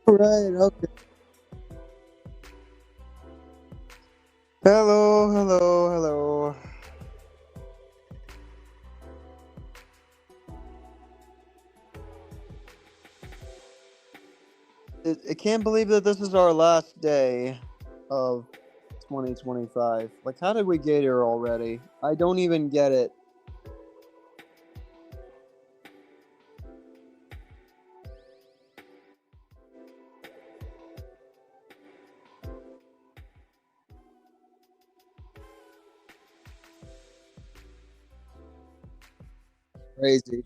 Right, okay. Hello, hello, hello. I can't believe that this is our last day of 2025. Like, how did we get here already? I don't even get it. Crazy.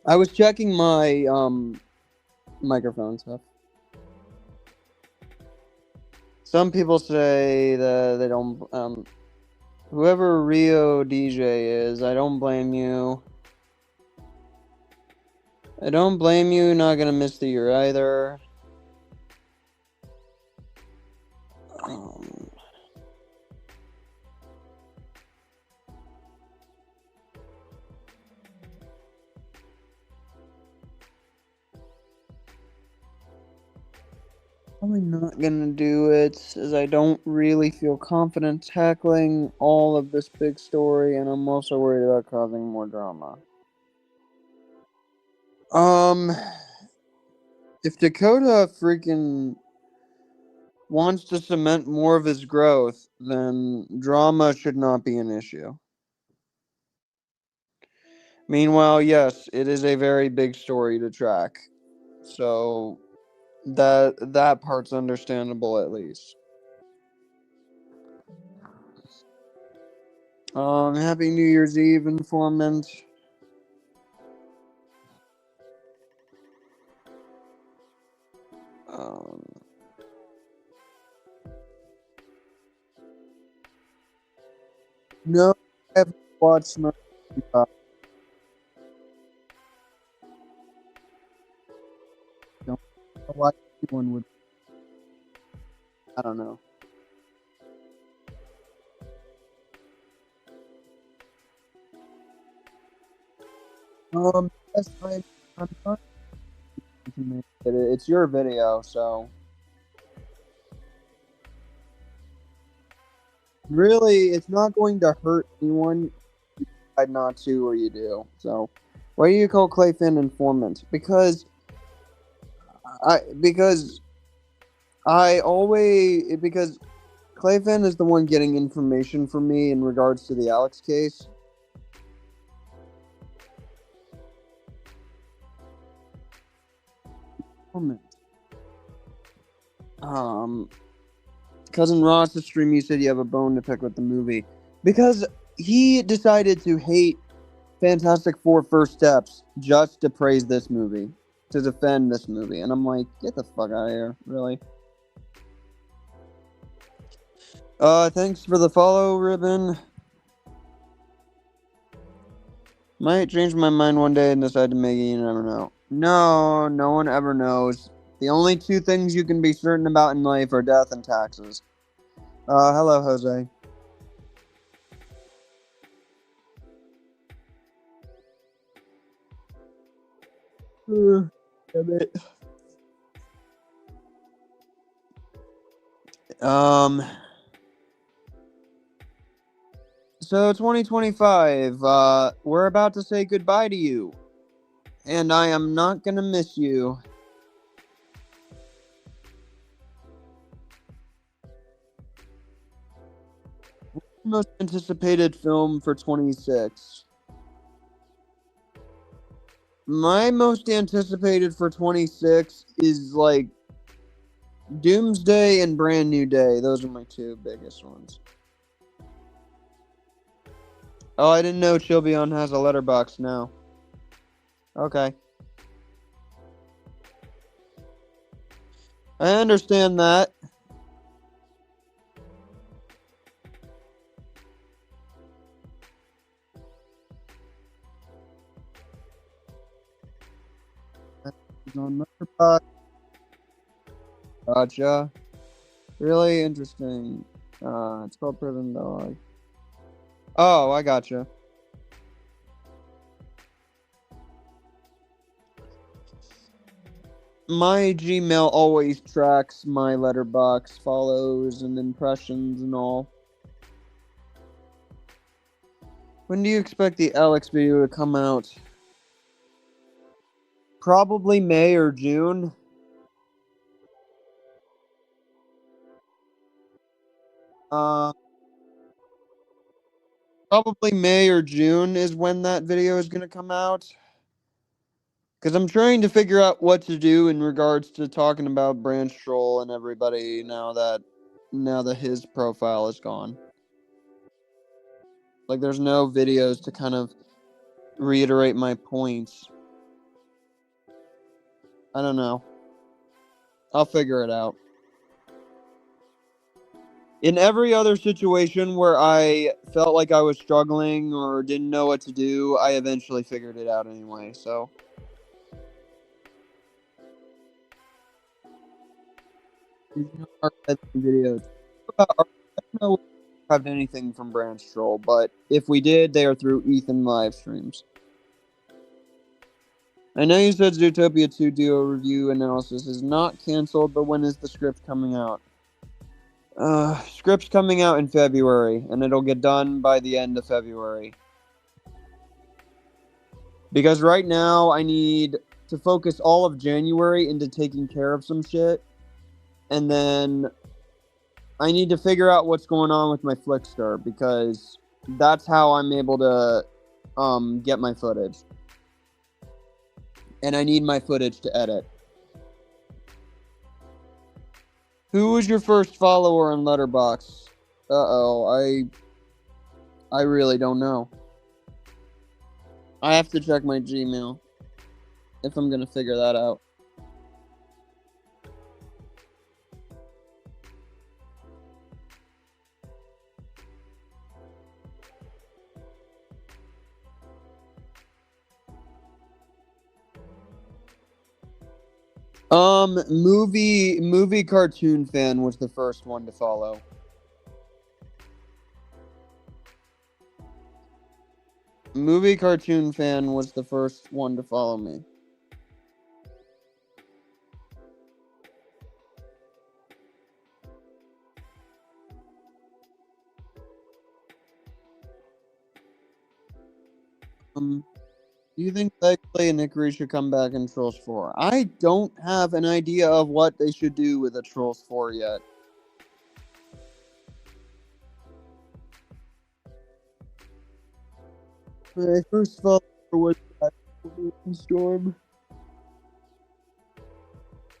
I was checking my microphone stuff. Some people say that they don't whoever Rio DJ is, I don't blame you. I don't blame you, not gonna miss the year either. Um, Probably not gonna do it, as I don't really feel confident tackling all of this big story, and I'm also worried about causing more drama. Um, if Dakota freaking wants to cement more of his growth, then drama should not be an issue. Meanwhile, yes, it is a very big story to track, so that part's understandable at least. Happy New Year's Eve, informant. Um, no, I haven't watched much. Don't know why anyone would. I don't know. Yes, I'm trying to make it. It's your video, so really, it's not going to hurt anyone. You decide not to, or you do. So, why do you call Clayfin informant? Because because Clayfin is the one getting information from me in regards to the Alex case. Informant. Um, Cousin Ross's stream, you said you have a bone to pick with the movie because he decided to hate Fantastic Four First Steps just to praise this movie, to defend this movie, and I'm like, get the fuck out of here, really. Thanks for the follow, Ribbon. Might change my mind one day and decide to make it. You never know. No, no one ever knows. The only two things you can be certain about in life are death and taxes. Hello, Jose. Damn it. Um, so 2025, we're about to say goodbye to you, and I am not gonna miss you. Most anticipated film for 26. My most anticipated for 26 is like Doomsday and Brand New Day. Those are my two biggest ones. Oh, I didn't know Chilbeon has a letterbox now. Okay. I understand that. on Letterboxd. Gotcha. Really interesting. It's called Prison Dog. Oh, I gotcha. My Gmail always tracks my Letterboxd follows and impressions and all. When do you expect the Alex video to come out? Probably May or June. Uh, Probably May or June is when that video is going to come out. Because I'm trying to figure out what to do in regards to talking about Branch Troll and everybody now that his profile is gone. Like, there's no videos to kind of reiterate my points. I don't know. I'll figure it out. In every other situation where I felt like I was struggling or didn't know what to do, I eventually figured it out anyway, so. There's no archived videos. I don't know if we archived anything from Branch Troll, but if we did, they are through Ethan live streams. I know you said Zootopia 2 Duo review analysis is not canceled, but when is the script coming out? Script's coming out in February, and it'll get done by the end of February. Because right now, I need to focus all of January into taking care of some shit, and then I need to figure out what's going on with my Flickster, because that's how I'm able to get my footage. And I need my footage to edit. Who was your first follower on Letterboxd? Uh-oh, I really don't know. I have to check my Gmail if I'm gonna figure that out. Movie cartoon fan was the first one to follow. Movie cartoon fan was the first one to follow me. Do you think Begley and Hickory should come back in Trolls 4? I don't have an idea of what they should do with a Trolls 4 yet. My first follower was Storm.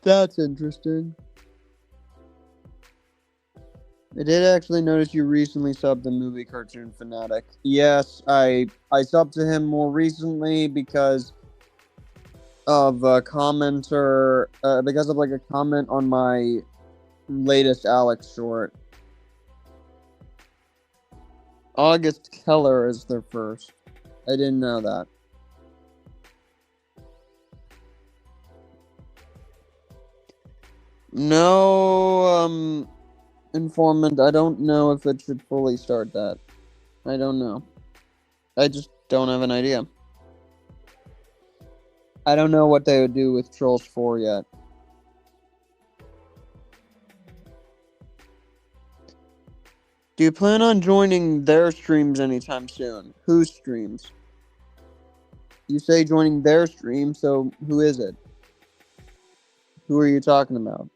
That's interesting. I did actually notice you recently subbed the Movie Cartoon Fanatic. Yes, I subbed to him more recently because of a commenter, because of like a comment on my latest Alex short. August Keller is their first. I didn't know that. No, informant, I don't know if it should fully start that. I don't know. I just don't have an idea. I don't know what they would do with Trolls 4 yet. Do you plan on joining their streams anytime soon? Whose streams? You say joining their stream, so who is it? Who are you talking about?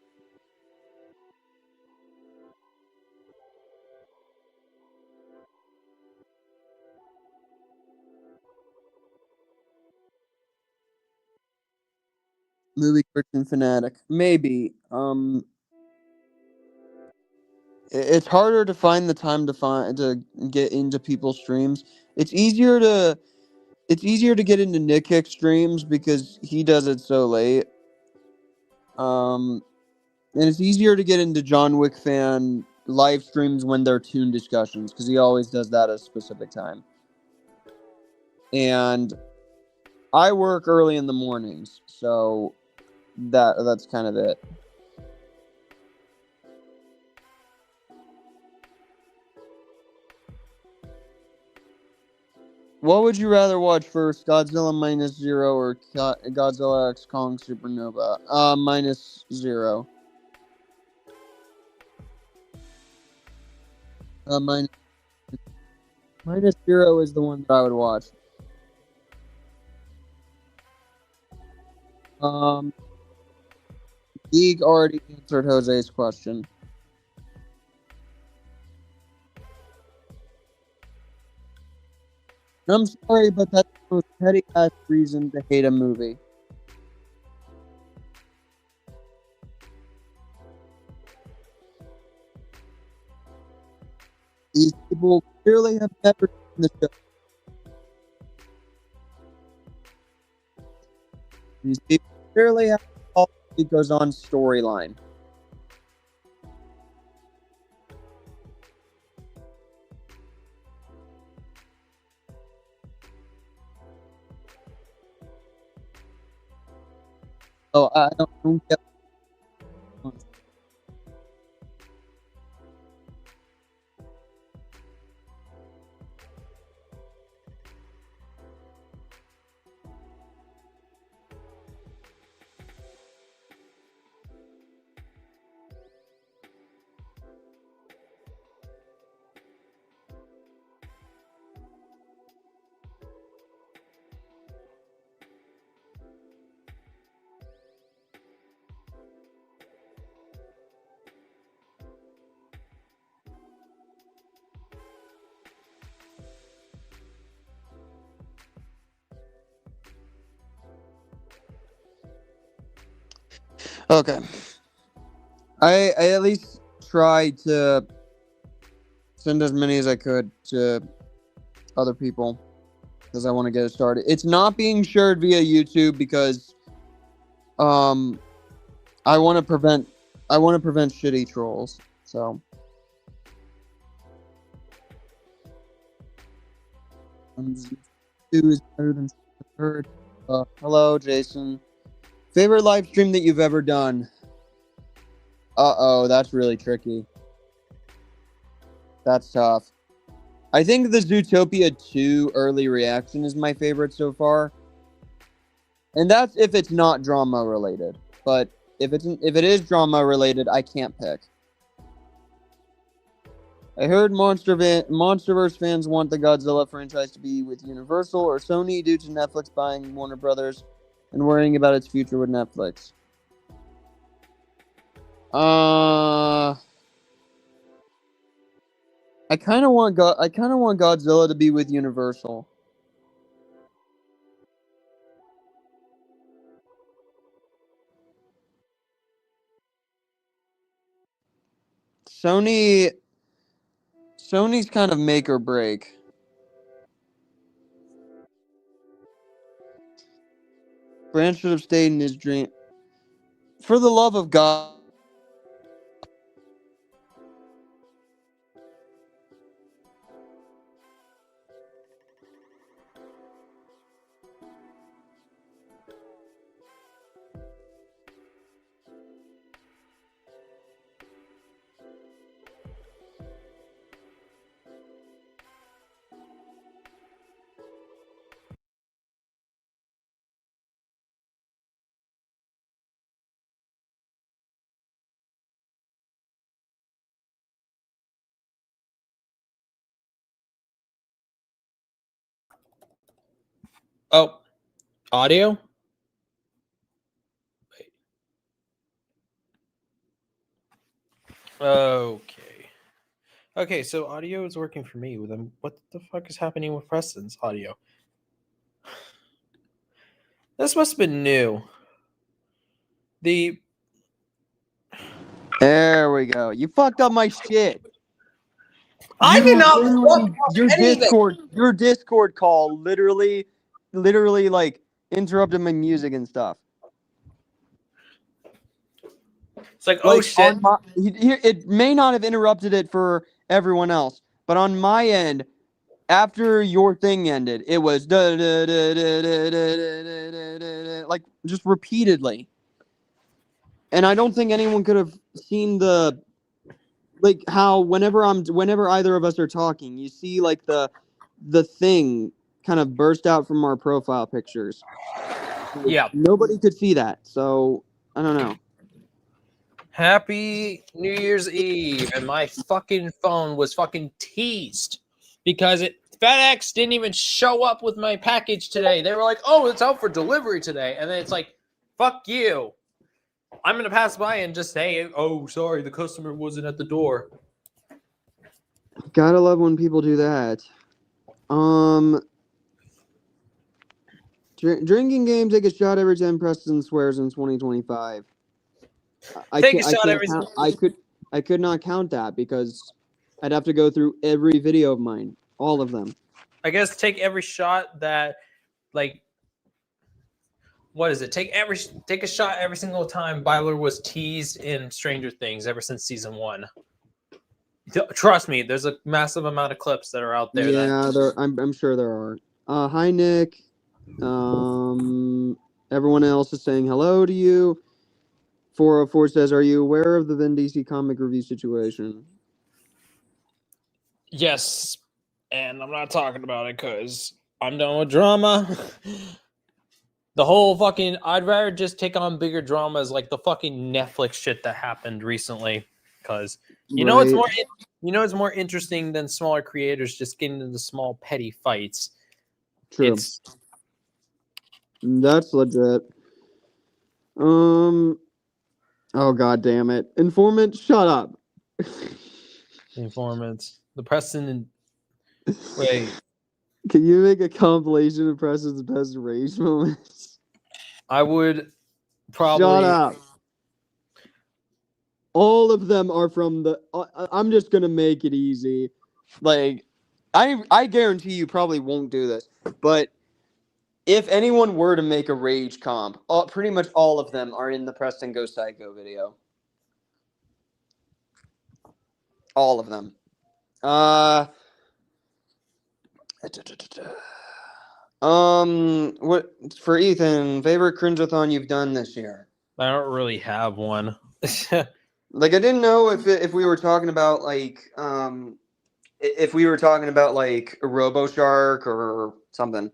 Movie Cartoon Fanatic. Maybe. It's harder to find the time to get into people's streams. It's easier to get into Nick Hick streams because he does it so late. And it's easier to get into John Wick fan live streams when they're Toon discussions because he always does that at a specific time. And I work early in the mornings, so that's kind of it. What would you rather watch first, Godzilla minus zero or Godzilla X Kong Supernova? Minus zero. Minus minus zero is the one that I would watch. Um, League already answered Jose's question. I'm sorry, but that's the most petty ass reason to hate a movie. These people clearly have never seen the show. These people clearly have all it goes on storyline. So I don't get. Okay. I at least tried to send as many as I could to other people because I want to get it started. It's not being shared via YouTube because um I want to prevent shitty trolls. So two is better than third. Hello, Jason. Favorite live stream that you've ever done? That's really tricky. That's tough. I think the Zootopia 2 early reaction is my favorite so far. And that's if it's not drama related. But if it is drama related, I can't pick. I heard MonsterVerse fans want the Godzilla franchise to be with Universal or Sony due to Netflix buying Warner Brothers and worrying about its future with Netflix. I kind of want Godzilla to be with Universal. Sony's kind of make or break. Branch should have stayed in his dream. For the love of God. Oh, audio? Wait. Okay. Okay, so audio is working for me. Then what the fuck is happening with Preston's audio? This must have been new. The There we go. You fucked up my shit. I You did not literally fuck up anything. your Discord call literally like interrupted my music and stuff. It's like, oh Like shit. it may not have interrupted it for everyone else, but on my end, after your thing ended, it was like just repeatedly. and I don't think anyone could have seen the like how whenever either of us are talking, you see like the thing kind of burst out from our profile pictures. Like, Yeah. nobody could see that, so I don't know. Happy New Year's Eve, and my fucking phone was fucking teased because FedEx didn't even show up with my package today. They were like, "Oh, it's out for delivery today," and then it's like, "Fuck you." I'm gonna pass by and just say, "Oh, sorry, the customer wasn't at the door." Gotta love when people do that. Drinking game, take a shot every 10 Preston swears in 2025. Take a shot every. I could not count that because I'd have to go through every video of mine, all of them. I guess take every shot that, like, what is it? Take a shot every single time Byler was teased in Stranger Things ever since season 1. Trust me, there's a massive amount of clips that are out there. Yeah, I'm sure there are. Hi Nick. Everyone else is saying hello to you. 404 says, "Are you aware of the Vin DC comic review situation?" Yes, and I'm not talking about it because I'm done with drama. The whole fucking, I'd rather just take on bigger dramas like the fucking Netflix shit that happened recently. Because it's more interesting than smaller creators just getting into small petty fights. True. That's legit. Oh god damn it. Informant, shut up. Informants. The Preston and wait. Can you make a compilation of Preston's best rage moments? I would probably. Shut up. All of them are from the. I'm just gonna make it easy. Like, I guarantee you probably won't do this, but if anyone were to make a rage comp, pretty much all of them are in the Preston Go Psycho video. All of them. What for Ethan? Favorite cringe-a-thon you've done this year? I don't really have one. Like, I didn't know if we were talking about like if we were talking about like RoboShark or something.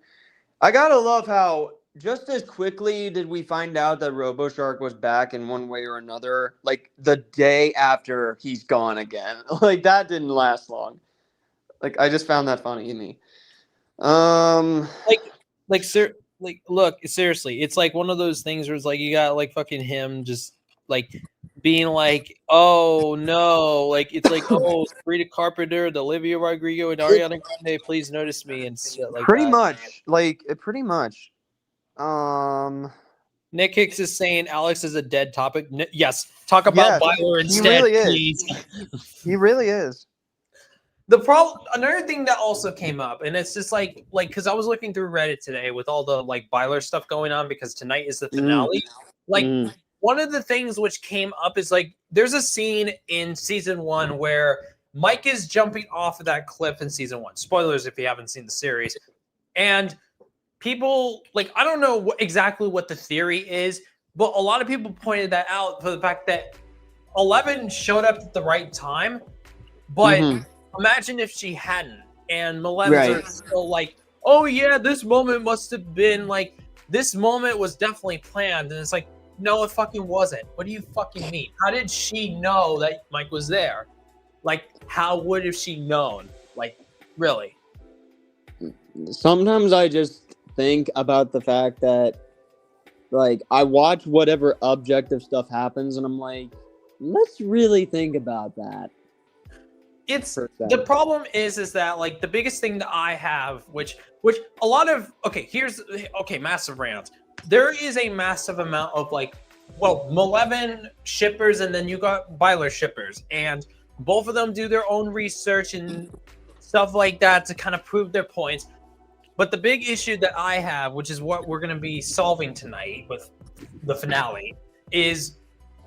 I gotta love how just as quickly did we find out that RoboShark was back in one way or another, like the day after he's gone again. Like, that didn't last long. Like, I just found that funny to me. Look, seriously, it's like one of those things where it's like you got like fucking him just like being like, oh no, like it's like, oh, Sabrina Carpenter, Olivia Rodrigo, and Ariana Grande, please notice me and shit like pretty that. Pretty much. Nick Hicks is saying Alex is a dead topic. Yes, talk about Byler instead, please. He really is. The problem, another thing that also came up, and it's just like because I was looking through Reddit today with all the like Byler stuff going on because tonight is the finale. One of the things which came up is like there's a scene in season 1 where Mike is jumping off of that cliff in season 1. Spoilers if you haven't seen the series. And people like I don't know exactly what the theory is, but a lot of people pointed that out for the fact that 11 showed up at the right time, but. Imagine if she hadn't, and Malevolent are still like, oh yeah, this moment must have been like, this moment was definitely planned, and it's like, no, it fucking wasn't. What do you fucking mean? How did she know that Mike was there? Like, how would have she known? Like, really? Sometimes I just think about the fact that, like, I watch whatever objective stuff happens, and I'm like, let's really think about that. It's the problem is that like the biggest thing that I have, which a lot of massive rants. There is a massive amount of like, Malevolent shippers, and then you got Byler shippers, and both of them do their own research and stuff like that to kind of prove their points. But the big issue that I have, which is what we're going to be solving tonight with the finale, is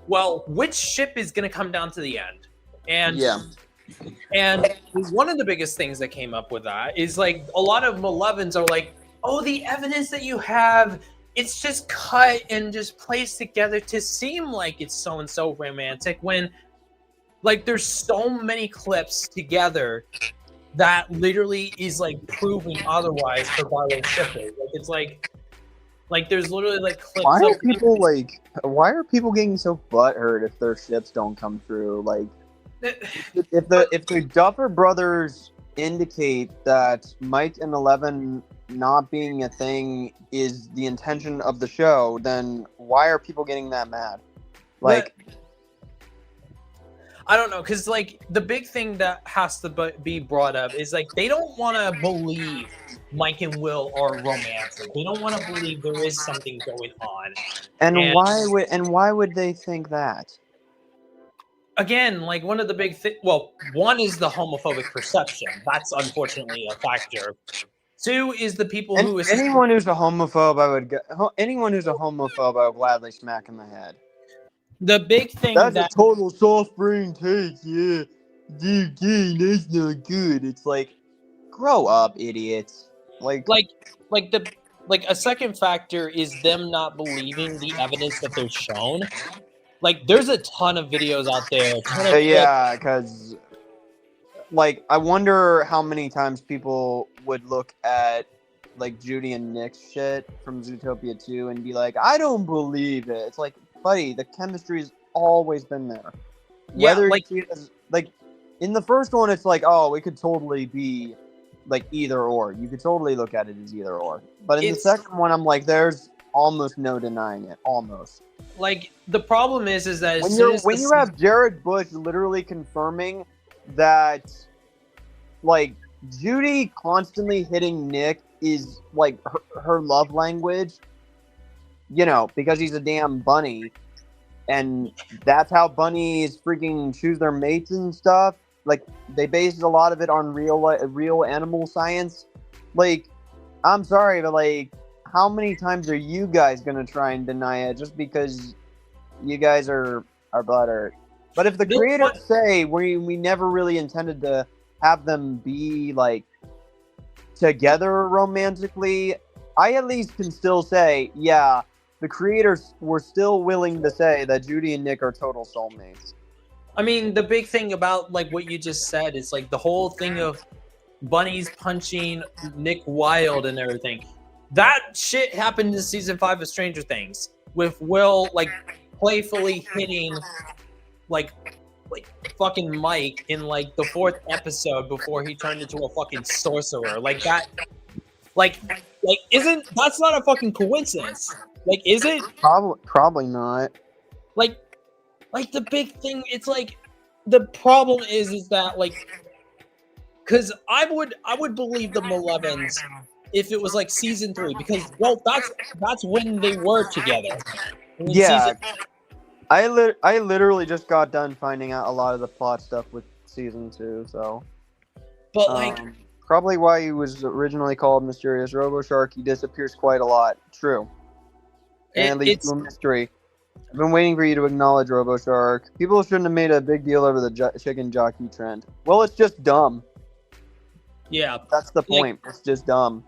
which ship is going to come down to the end, And one of the biggest things that came up with that is like a lot of Malevolents are like, oh, the evidence that you have it's just cut and just placed together to seem like it's so and so romantic when like there's so many clips together that literally is like proving otherwise for Barlow shippers. Like it's like there's literally like clips of why are people getting so butthurt if their ships don't come through? Like if the Duffer brothers indicate that Mike and 11 not being a thing is the intention of the show, then why are people getting that mad? Like I don't know, because like the big thing that has to be brought up is like they don't want to believe Mike and Will are romantic. They don't want to believe there is something going on. And why would they think that? Again, like one of the big things. Well, one is the homophobic perception. That's unfortunately a factor. Two is the people who anyone who's a homophobe, I would gladly smack in the head. The big thing that's a total soft brain take, yeah. Dude, that's not good. It's like, grow up, idiots. Like a second factor is them not believing the evidence that they're shown. Like, there's a ton of videos out there. Yeah, because like I wonder how many times people would look at like Judy and Nick's shit from Zootopia 2 and be like, I don't believe it. It's like, buddy, the chemistry's always been there. Whether you see it as, like in the first one, it's like, oh, it could totally be like either or. You could totally look at it as either or. But in the second one, I'm like, there's almost no denying it. Almost. Like the problem is that when you have Jared Bush literally confirming that, like, Judy constantly hitting Nick is like her love language, you know, because he's a damn bunny, and that's how bunnies freaking choose their mates and stuff. Like, they base a lot of it on real animal science. Like, I'm sorry, but like, how many times are you guys gonna try and deny it just because you guys are butthurt? But if the creators say we never really intended to have them be like together romantically, I at least can still say, yeah, the creators were still willing to say that Judy and Nick are total soulmates. I mean, the big thing about like what you just said is like the whole thing of bunnies punching Nick Wilde and everything. That shit happened in season 5 of Stranger Things with Will like playfully hitting like fucking Mike in like the 4th episode before he turned into a fucking sorcerer. Like that, like isn't that's not a fucking coincidence? Like, is it? Probably not. Like the big thing, it's like the problem is that like, because I would believe the Malevins if it was like season 3, because well that's when they were together. Yeah. I literally just got done finding out a lot of the plot stuff with season 2, so. But like, probably why he was originally called Mysterious RoboShark. He disappears quite a lot. True. And leads to a mystery. I've been waiting for you to acknowledge RoboShark. People shouldn't have made a big deal over the chicken jockey trend. Well, it's just dumb. Yeah, that's the point. It's just dumb.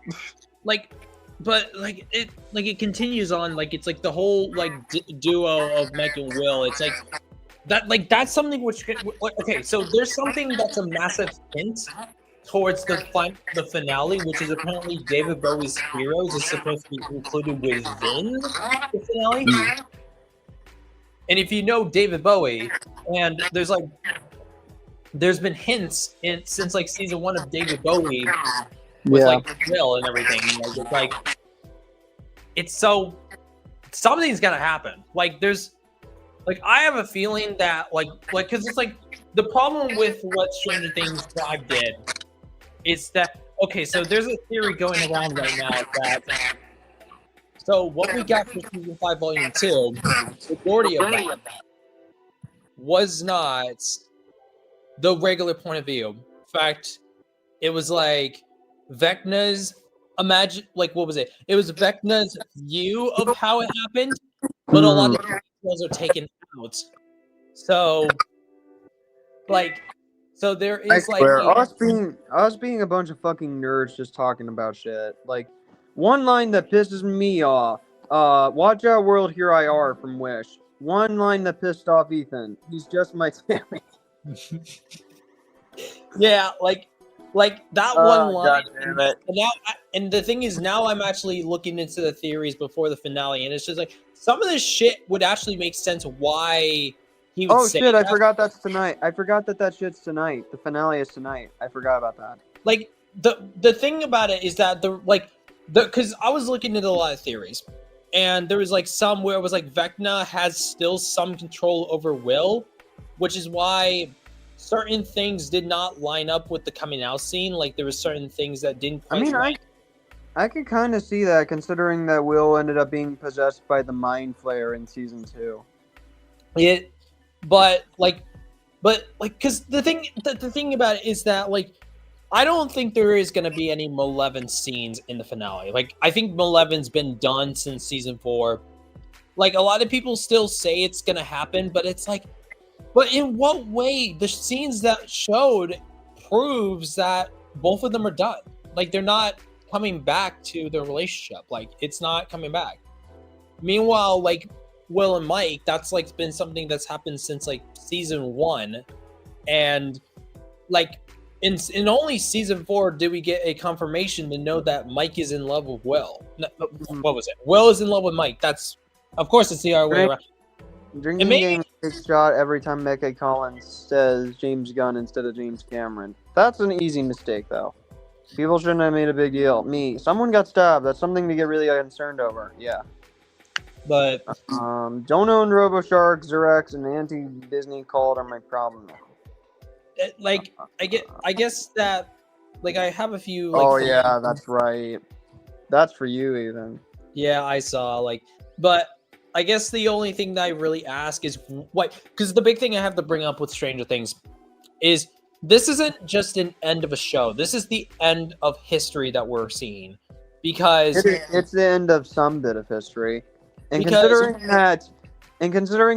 But it continues on, like it's like the whole like duo of Mike and Will. It's like that's something which okay. So there's something that's a massive hint towards the finale, which is apparently David Bowie's Heroes is supposed to be included within the finale. And if you know David Bowie, and there's been hints since like season 1 of David Bowie with like Will and everything. It's so something's gonna happen. Like there's like I have a feeling that like because it's like the problem with what Stranger Things 5 did is that okay, so there's a theory going around right now that so what we got for season 5 volume 2, the majority of that was not the regular point of view. In fact, it was like Vecna's what was it? It was Vecna's view of how it happened, but a lot of the details are taken out. So there is us being a bunch of fucking nerds just talking about shit. Like one line that pisses me off Watch out, world, here I are from Wish. One line that pissed off Ethan. He's just my Tammy. Yeah, like that one line. God damn it. And the thing is, now I'm actually looking into the theories before the finale, and it's just like some of this shit would actually make sense why he would say shit, that. I forgot that's tonight. I forgot that shit's tonight. The finale is tonight. I forgot about that. Like the thing about it is that because I was looking into a lot of theories, and there was like some where it was like Vecna has still some control over Will, which is why certain things did not line up with the coming out scene. Like there were certain things that didn't quite. I could kind of see that, considering that Will ended up being possessed by the Mind Flayer in season 2. But because the thing about it is that like I don't think there is going to be any Malevolent scenes in the finale. Like I think Malevolent's been done since season 4. Like a lot of people still say it's going to happen, but it's like, but in what way? The scenes that showed proves that both of them are done. Like they're not coming back to their relationship. Like it's not coming back. Meanwhile, like Will and Mike, that's like been something that's happened since like season 1, and like in only season 4 did we get a confirmation to know that Mike is in love with Will. No, what was it? Will is in love with Mike. That's of course it's the other way around. Drinking game takes shot every time Mecca Collins says James Gunn instead of James Cameron. That's an easy mistake, though. People shouldn't have made a big deal. Someone got stabbed. That's something to get really concerned over. Yeah. But don't own RoboShark, Zurex, and anti-Disney called are my problem. Like I guess that like I have a few. Like, oh yeah, that's right. That's for you, even. Yeah, I saw but I guess the only thing that I really ask is what, because the big thing I have to bring up with Stranger Things is this isn't just an end of a show. This is the end of history that we're seeing, because it's the end of some bit of history, and considering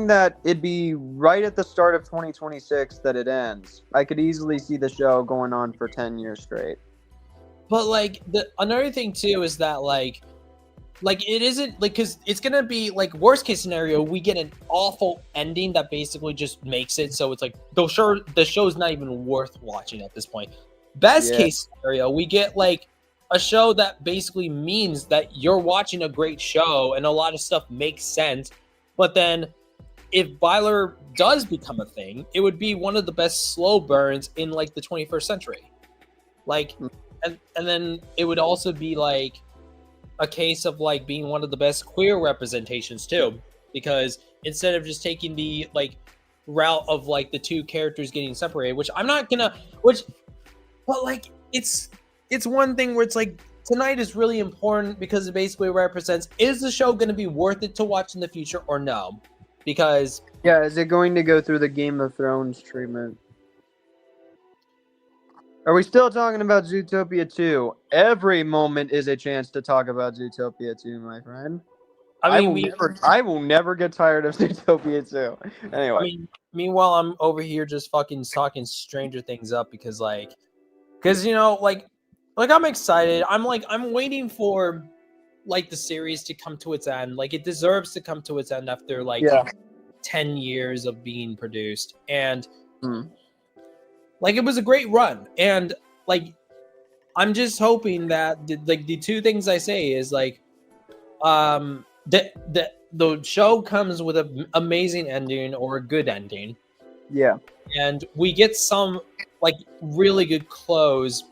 that it'd be right at the start of 2026 that it ends, I could easily see the show going on for 10 years straight. But like another thing too is that like it isn't like, because it's gonna be like worst case scenario we get an awful ending that basically just makes it so it's like the show's not even worth watching at this point. Best case scenario we get like a show that basically means that you're watching a great show and a lot of stuff makes sense, but then if Byler does become a thing, it would be one of the best slow burns in like the 21st century. Like and then it would also be like a case of like being one of the best queer representations too, because instead of just taking the like route of like the two characters getting separated, but like it's one thing where it's like tonight is really important because it basically represents, is the show going to be worth it to watch in the future or no? Because is it going to go through the Game of Thrones treatment? Are we still talking about Zootopia 2? Every moment is a chance to talk about Zootopia 2, my friend. I will never get tired of Zootopia 2. Anyway. Meanwhile, I'm over here just fucking talking Stranger Things up because you know, like I'm excited. I'm waiting for like the series to come to its end. Like it deserves to come to its end after 10 years of being produced. And like it was a great run, and like I'm just hoping that the two things I say is like the show comes with an amazing ending or a good ending, and we get some like really good close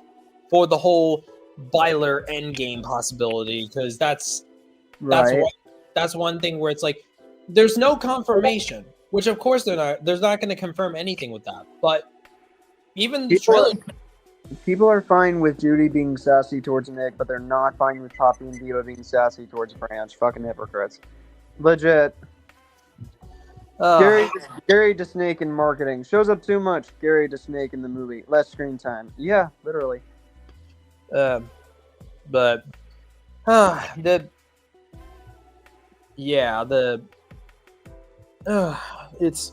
for the whole Byler endgame possibility, because that's one thing where it's like there's no confirmation, which of course there's not going to confirm anything with that, but even the trailer. People are fine with Judy being sassy towards Nick, but they're not fine with Poppy and Diva being sassy towards Branch. Fucking hypocrites. Legit. Gary DeSnake in marketing. Shows up too much. Gary DeSnake in the movie. Less screen time. Yeah, literally. But it's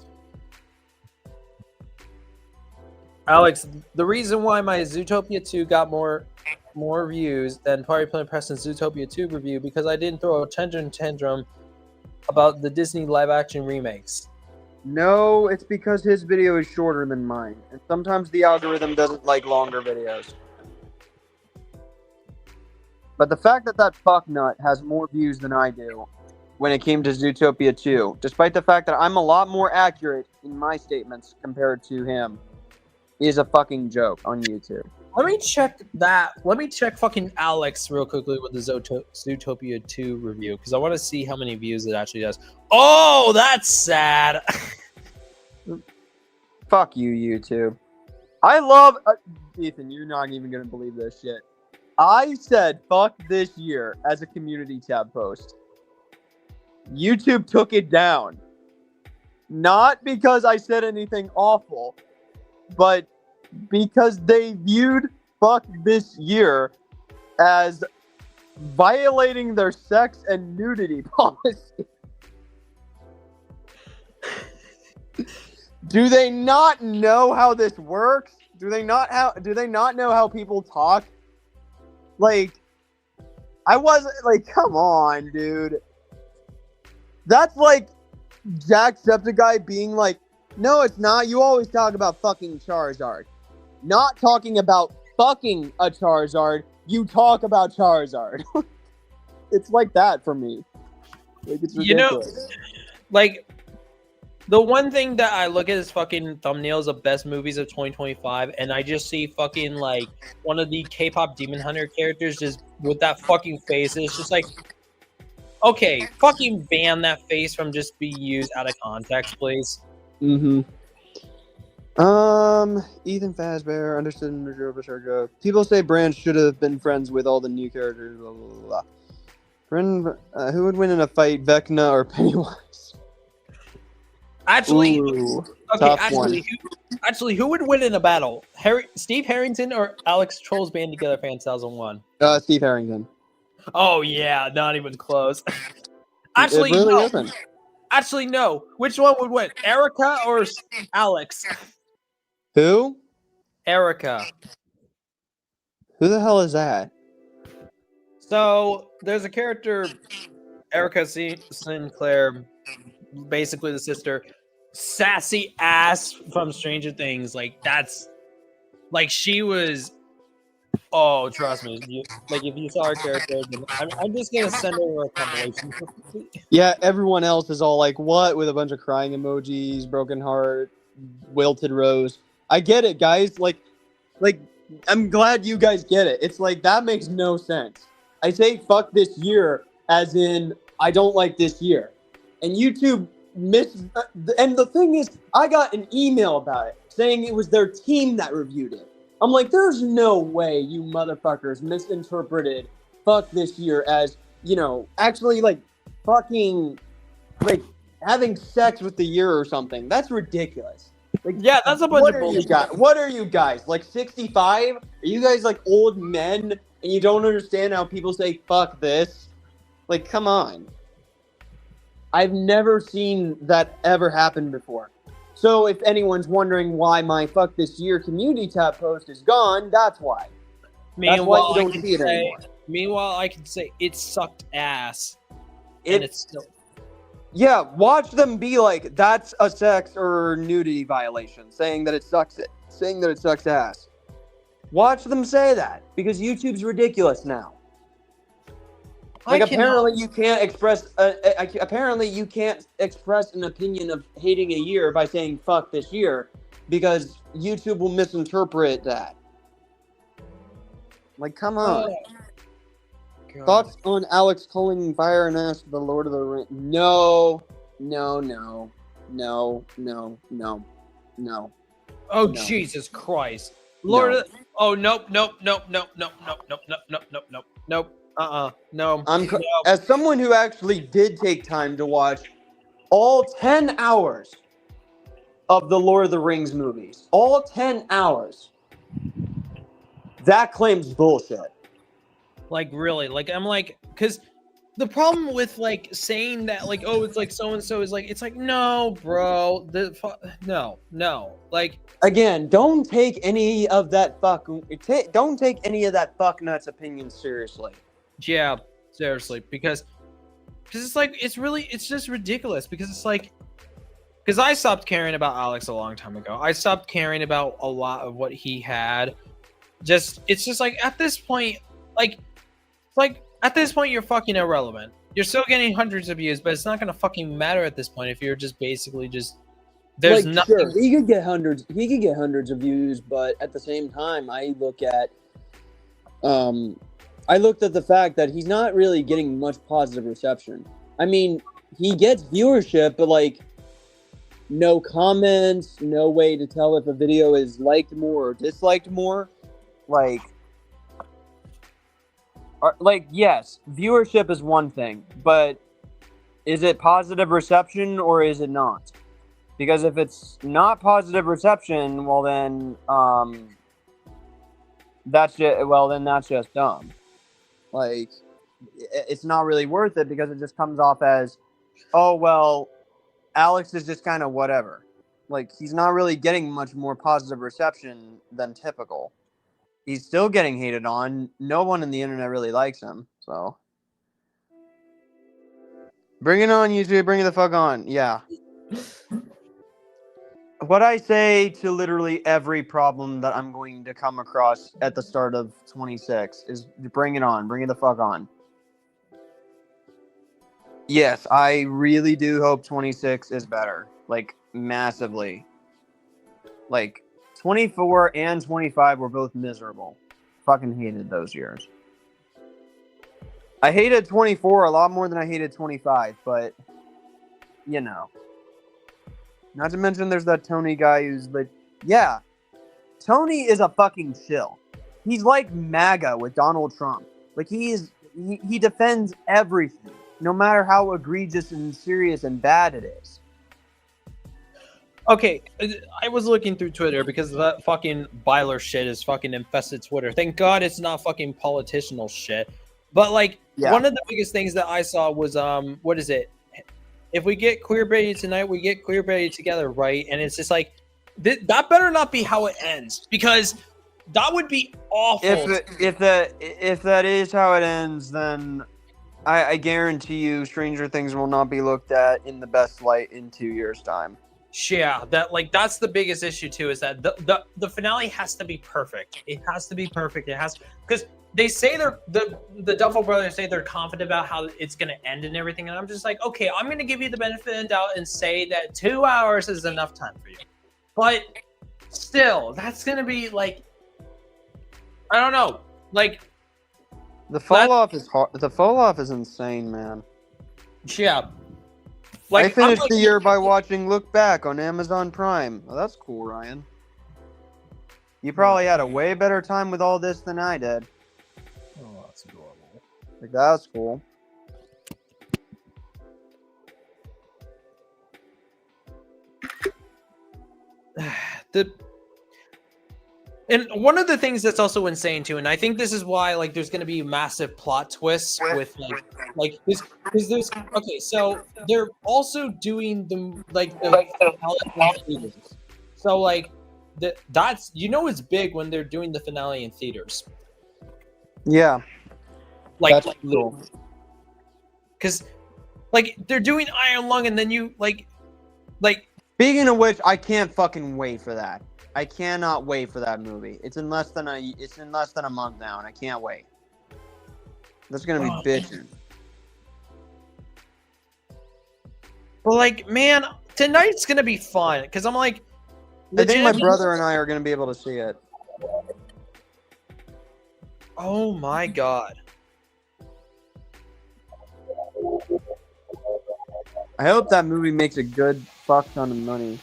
Alex, the reason why my Zootopia 2 got more views than Party Plan Preston's Zootopia 2 review because I didn't throw a tantrum about the Disney live action remakes. No, it's because his video is shorter than mine, and sometimes the algorithm doesn't like longer videos. But the fact that fucknut has more views than I do when it came to Zootopia 2, despite the fact that I'm a lot more accurate in my statements compared to him, is a fucking joke on YouTube. Let me check that. Let me check fucking Alex real quickly with the Zootopia 2 review because I want to see how many views it actually does. Oh, that's sad. Fuck you, YouTube. I love... Ethan, you're not even going to believe this shit. I said fuck this year as a community tab post. YouTube took it down. Not because I said anything awful, but because they viewed fuck this year as violating their sex and nudity policy. Do they not know how this works? Do they not know how people talk? Like, I wasn't like, come on, dude. That's like Jacksepticeye being like, no, it's not. You always talk about fucking Charizard. Not talking about fucking a Charizard. You talk about Charizard. It's like that for me. Like, it's ridiculous. You know, like, the one thing that I look at is fucking thumbnails of best movies of 2025, and I just see fucking, like, one of the K-pop Demon Hunter characters just with that fucking face. It's just like, okay, fucking ban that face from just being used out of context, please. Ethan Fazbear, understood in Joe. People say Brand should have been friends with all the new characters, blah, blah, blah, blah. Brand, who would win in a fight, Vecna or Pennywise? Actually, Ooh, okay, who would win in a battle? Steve Harrington or Alex Trolls Band Together Fan 2001? Steve Harrington. Oh, yeah, not even close. Actually, it really isn't. Actually, no. Which one would win, Erica or Alex? Who? Erica. Who the hell is that? So, there's a character, Erica Sinclair, basically the sister, sassy ass from Stranger Things. Like, that's, like, she was, oh, trust me. Like, if you saw her character, I'm just going to send her a compilation. Yeah, everyone else is all like, what? With a bunch of crying emojis, broken heart, wilted rose. I get it, guys. Like, I'm glad you guys get it. It's like, that makes no sense. I say fuck this year as in, I don't like this year. And YouTube and the thing is, I got an email about it saying it was their team that reviewed it. I'm like, there's no way you motherfuckers misinterpreted fuck this year as, you know, actually like fucking like having sex with the year or something. That's ridiculous. Like, yeah, that's a bunch of bullshit. What are you guys? Like 65? Are you guys like old men and you don't understand how people say fuck this? Like, come on. I've never seen that ever happen before. So if anyone's wondering why my fuck this year community tab post is gone, that's why. Meanwhile, that's why you don't see it anymore. Meanwhile, I can say it sucked ass. And it's still. Yeah, watch them be like, that's a sex or nudity violation, saying that it sucks ass. Watch them say that, because YouTube's ridiculous now. Like, apparently you can't express an opinion of hating a year by saying fuck this year, because YouTube will misinterpret that. Like, come on. God. Thoughts on Alex calling Fire and Ash the Lord of the Rings? No. Oh, no. Jesus Christ. Lord of the... Oh, nope. No. As someone who actually did take time to watch all 10 hours of the Lord of the Rings movies, all 10 hours, that claim's bullshit. Like, really? Like, I'm like, because the problem with like saying that like, oh, it's like so and so is like, it's like, no, bro, no, like, again, don't take any of that don't take any of that fuck nuts opinion seriously. yeah, seriously, because it's like, it's just ridiculous, because it's like, because I stopped caring about Alex a long time ago. I stopped caring about a lot of what he had. It's just like, at this point, like at this point, you're fucking irrelevant. You're still getting hundreds of views, but it's not gonna fucking matter at this point if you're just basically just, there's Like, nothing. sure, he could get hundreds of views, but at the same time, I looked at the fact that he's not really getting much positive reception. I mean, he gets viewership, but like, no comments, no way to tell if a video is liked more or disliked more. Like, yes, viewership is one thing, but is it positive reception or is it not? Because if it's not positive reception, well then, that's just dumb. Like, it's not really worth it, because it just comes off as, oh well, Alex is just kind of whatever. Like, he's not really getting much more positive reception than typical. He's still getting hated on. No one in the internet really likes him, so. Bring it on, YouTube. Bring it the fuck on. Yeah. What I say to literally every problem that I'm going to come across at the start of 26 is, bring it on. Bring it the fuck on. Yes, I really do hope 26 is better. Like, massively. Like, 24 and 25 were both miserable. Fucking hated those years. I hated 24 a lot more than I hated 25, but, you know. Not to mention there's that Tony guy who's like, yeah, Tony is a fucking shill. He's like MAGA with Donald Trump. Like, he defends everything, no matter how egregious and serious and bad it is. Okay, I was looking through Twitter because that fucking Byler shit is fucking infested Twitter. Thank God it's not fucking politicianal shit. But like, one of the biggest things that I saw was what is it? If we get queer baited tonight, we get queer baited together, right? And it's just like, that better not be how it ends, because that would be awful. If that is how it ends, then I guarantee you, Stranger Things will not be looked at in the best light in 2 years' time. Yeah, that's the biggest issue too, is that the finale has to be perfect. It has to be perfect. It has, because they say the Duffel brothers say they're confident about how it's going to end and everything, and I'm just like, okay, I'm going to give you the benefit of the doubt and say that 2 hours is enough time for you. But still, that's going to be like, I don't know, like, the fall off is hard. The fall off is insane, man. Yeah. Like, I finished the year by watching Look Back on Amazon Prime. Well, that's cool, Ryan. You probably had a way better time with all this than I did. Oh, that's adorable. Like, that's cool. And one of the things that's also insane too, and I think this is why like there's going to be massive plot twists with like this, because there's, okay, so they're also doing the finale. So like that's, you know, it's big when they're doing the finale in theaters. Yeah, like, that's cool. Because like they're doing Iron Lung, and then you like. Speaking of which, I can't fucking wait for that. I cannot wait for that movie. It's in less than a month now, and I can't wait. That's gonna be bitching. But like, man, tonight's gonna be fun, because I'm like, I think my brother and I are gonna be able to see it. Oh my god. I hope that movie makes a good fuck ton of money.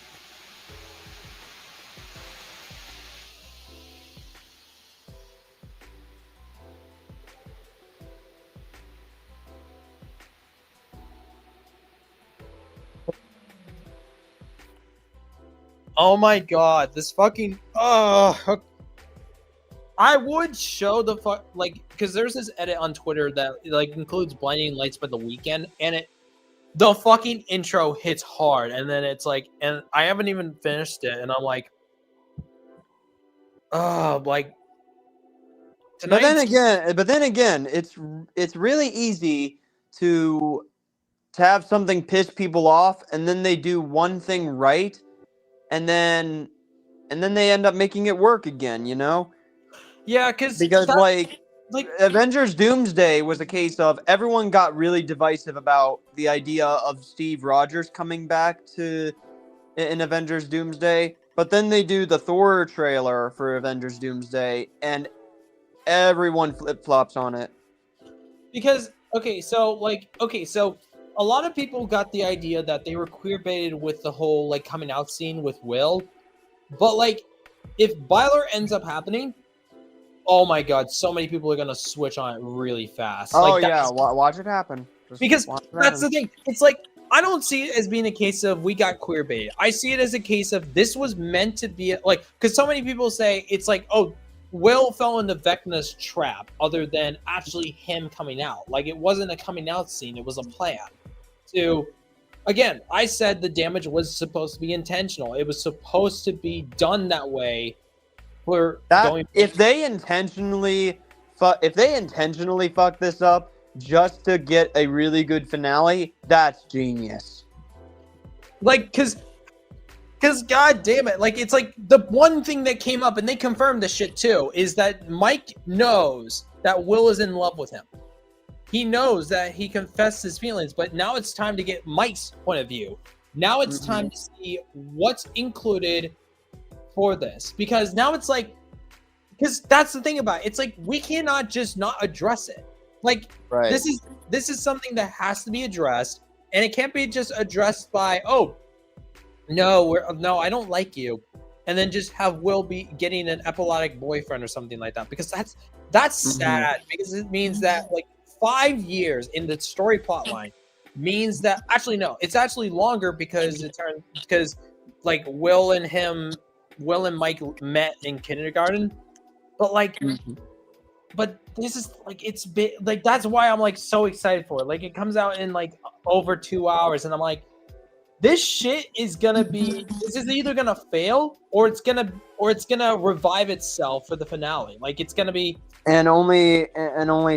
Oh my god, this fucking I would show the because there's this edit on Twitter that like includes Blinding Lights by The Weeknd, and the fucking intro hits hard, and then it's like, and I haven't even finished it, and I'm like, oh, like But then tonight's. again, it's really easy to have something piss people off, and then they do one thing right, and then they end up making it work again. You know, Yeah, because like like Avengers Doomsday was a case of everyone got really divisive about the idea of Steve Rogers coming back in Avengers Doomsday, but then they do the Thor trailer for Avengers Doomsday, and everyone flip-flops on it. because so a lot of people got the idea that they were queer baited with the whole like coming out scene with Will, but like if Byler ends up happening, oh my god, so many people are gonna switch on it really fast. Oh like yeah, watch it happen. because that's the thing. It's like I don't see it as being a case of we got queer baited. I see it as a case of this was meant to be like, because so many people say it's like, oh, Will fell into Vecna's trap, other than actually him coming out. Like it wasn't a coming out scene; it was a plan. To again, I said the damage was supposed to be intentional. It was supposed to be done that way. For that if they intentionally fuck this up just to get a really good finale, that's genius. Like, because god damn it, like it's like the one thing that came up, and they confirmed this shit too, is that Mike knows that Will is in love with him. He knows that he confessed his feelings, but now it's time to get Mike's point of view. Now it's time to see what's included for this, because now it's like, because that's the thing about it. It's like we cannot just not address it. Like this is something that has to be addressed, and it can't be just addressed by, oh no, I don't like you, and then just have Will be getting an epilogic boyfriend or something like that, because that's sad, because it means that like 5 years in the story plotline means that actually no, it's actually longer, because like Will and Mike met in kindergarten, but like but this is like, it's big, like that's why I'm like so excited for it. Like it comes out in like over 2 hours, and I'm like, this shit is gonna be, this is either gonna fail or it's gonna revive itself for the finale. Like it's gonna be, and only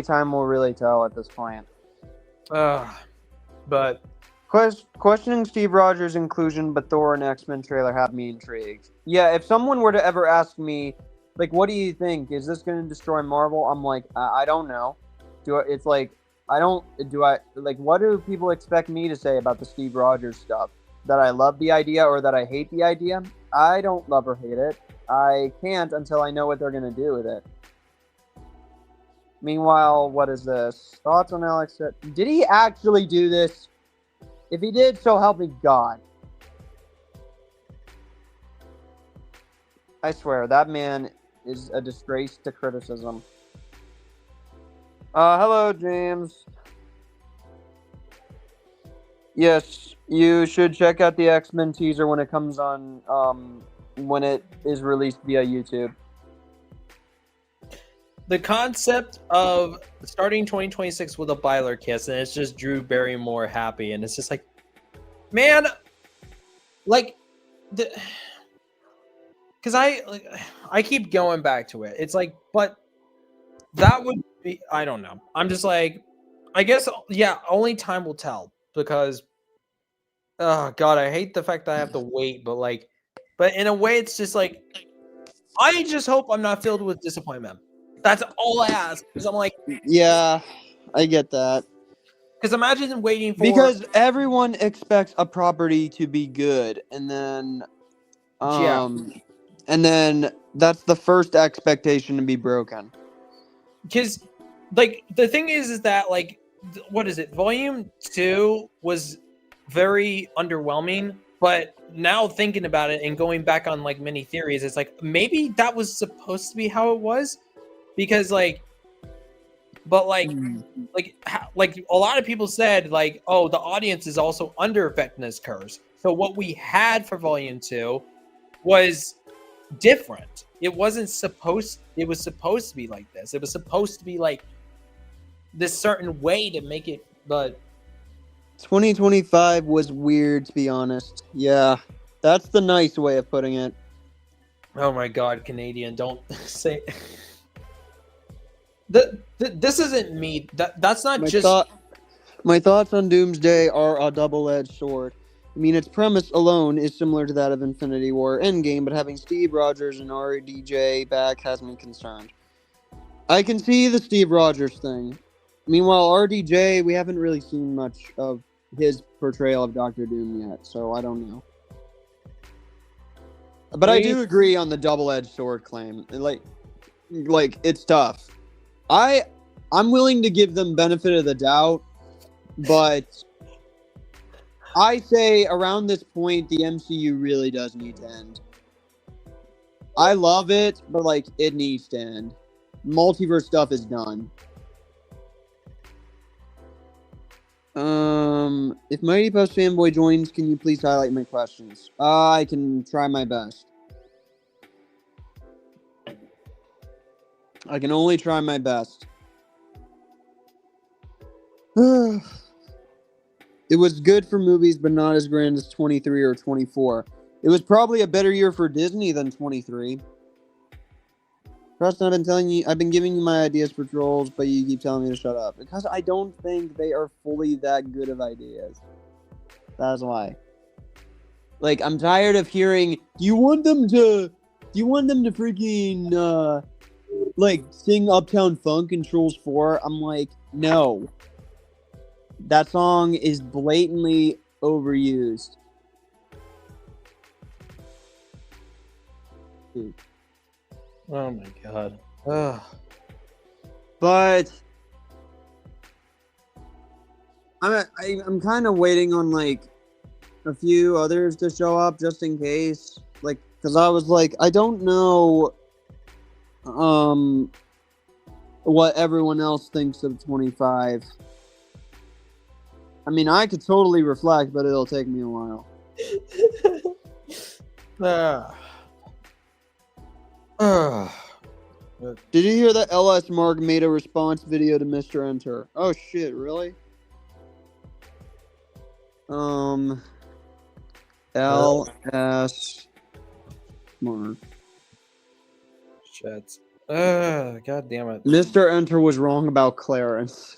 time will really tell at this point. But questioning Steve Rogers' inclusion, but Thor and X-Men trailer have me intrigued. Yeah, if someone were to ever ask me, like, what do you think? Is this going to destroy Marvel? I'm like, I don't know. What do people expect me to say about the Steve Rogers stuff? That I love the idea or that I hate the idea? I don't love or hate it. I can't until I know what they're going to do with it. Meanwhile, what is this? Thoughts on Alex? Did he actually do this? If he did, so help me God. I swear, that man is a disgrace to criticism. Hello, James. Yes, you should check out the X-Men teaser when it comes on, when it is released via YouTube. The concept of starting 2026 with a Byler kiss, and it's just Drew Barrymore happy, and it's just like, man, like, because I keep going back to it. It's like, but that would be, I don't know. I'm just like, I guess, yeah, only time will tell, because, oh god, I hate the fact that I have to wait, but in a way, it's just like, I just hope I'm not filled with disappointment. That's all I ask, because I'm like, yeah, I get that. Because imagine waiting for, because everyone expects a property to be good, and then and then that's the first expectation to be broken. Because like the thing is that like, what is it? Volume 2 was very underwhelming, but now thinking about it and going back on like many theories, it's like maybe that was supposed to be how it was, because like, but like a lot of people said like, oh, the audience is also under Vecna's curse. So what we had for Volume 2 was different. it wasn't supposed. It was supposed to be like this. It was supposed to be like this certain way to make it, but 2025 was weird, to be honest. Yeah, that's the nice way of putting it. oh my god, Canadian, don't say. This isn't me. That's not My thoughts on Doomsday are a double-edged sword. I mean, its premise alone is similar to that of Infinity War Endgame, but having Steve Rogers and RDJ back has me concerned. I can see the Steve Rogers thing. Meanwhile, RDJ, we haven't really seen much of his portrayal of Doctor Doom yet, so I don't know. But I do agree on the double-edged sword claim. Like it's tough. I'm willing to give them benefit of the doubt, but I say around this point the MCU really does need to end. I love it, but like it needs to end. Multiverse stuff is done. If Mighty Puffs Fanboy joins, can you please highlight my questions? I can try my best. I can only try my best. It was good for movies, but not as grand as 23 or 24. It was probably a better year for Disney than 23. Preston, I've been giving you my ideas for trolls, but you keep telling me to shut up. Because I don't think they are fully that good of ideas. That's why. Like, I'm tired of hearing, do you want them to freaking, like, sing Uptown Funk in Trolls 4? I'm like, no. That song is blatantly overused. Oh my god. Ugh. But I'm kind of waiting on like a few others to show up just in case. Like, because I was like, I don't know what everyone else thinks of 25. I mean, I could totally reflect, but it'll take me a while. Did you hear that LS Mark made a response video to Mr. Enter? Oh shit, really? LS Mark. Shit. God damn it. Mr. Enter was wrong about Clarence.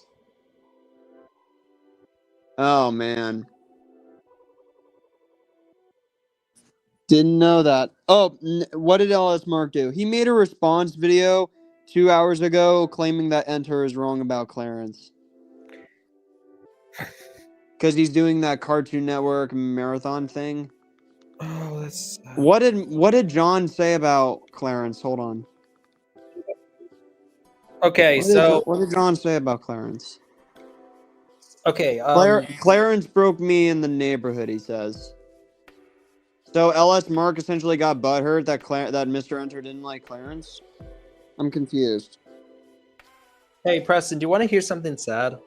Oh, man. Didn't know that. Oh, what did LS Mark do? He made a response video 2 hours ago claiming that Enter is wrong about Clarence. Because he's doing that Cartoon Network marathon thing. Oh, that's... What did John say about Clarence? Hold on. Okay, what did John say about Clarence? Okay, Clarence broke me in the neighborhood, he says. So LS Mark essentially got butthurt that Mr. Enter didn't like Clarence? I'm confused. Hey, Preston, do you want to hear something sad?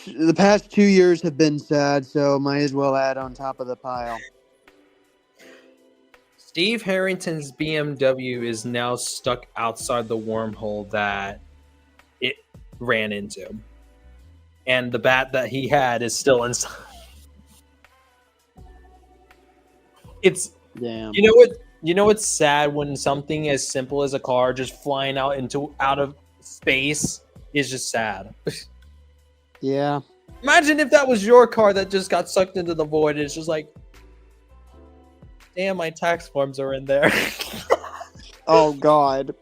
The past 2 years have been sad, so might as well add on top of the pile. Steve Harrington's BMW is now stuck outside the wormhole that it ran into. And the bat that he had is still inside. It's... Damn. You know what's sad when something as simple as a car just flying out of space is just sad. Yeah. Imagine if that was your car that just got sucked into the void. It's just like, damn, my tax forms are in there. Oh God.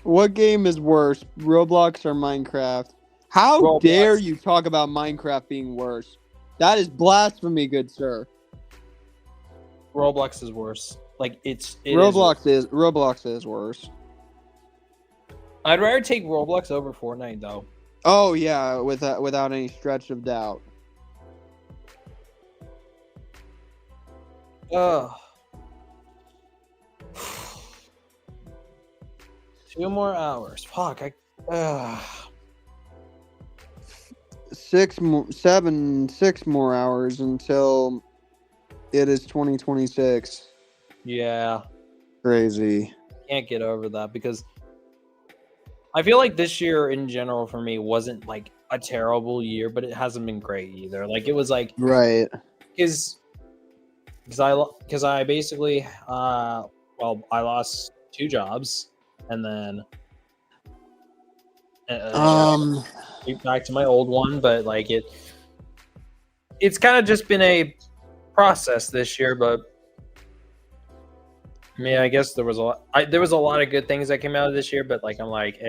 What game is worse, Roblox or Minecraft? How dare you talk about Minecraft being worse? That is blasphemy, good sir. Roblox is worse. Like Roblox is worse. I'd rather take Roblox over Fortnite though. Oh yeah, without any stretch of doubt. Ugh. 2 more hours. Fuck. 6 more hours until it is 2026. Yeah, Crazy. can't get over that because I feel like this year in general for me wasn't like a terrible year, but it hasn't been great either. Like it was like Right. because I basically I lost 2 jobs and then back to my old one, but like it's kind of just been a process this year. But I mean, I guess there was a lot of good things that came out of this year, but like I'm like,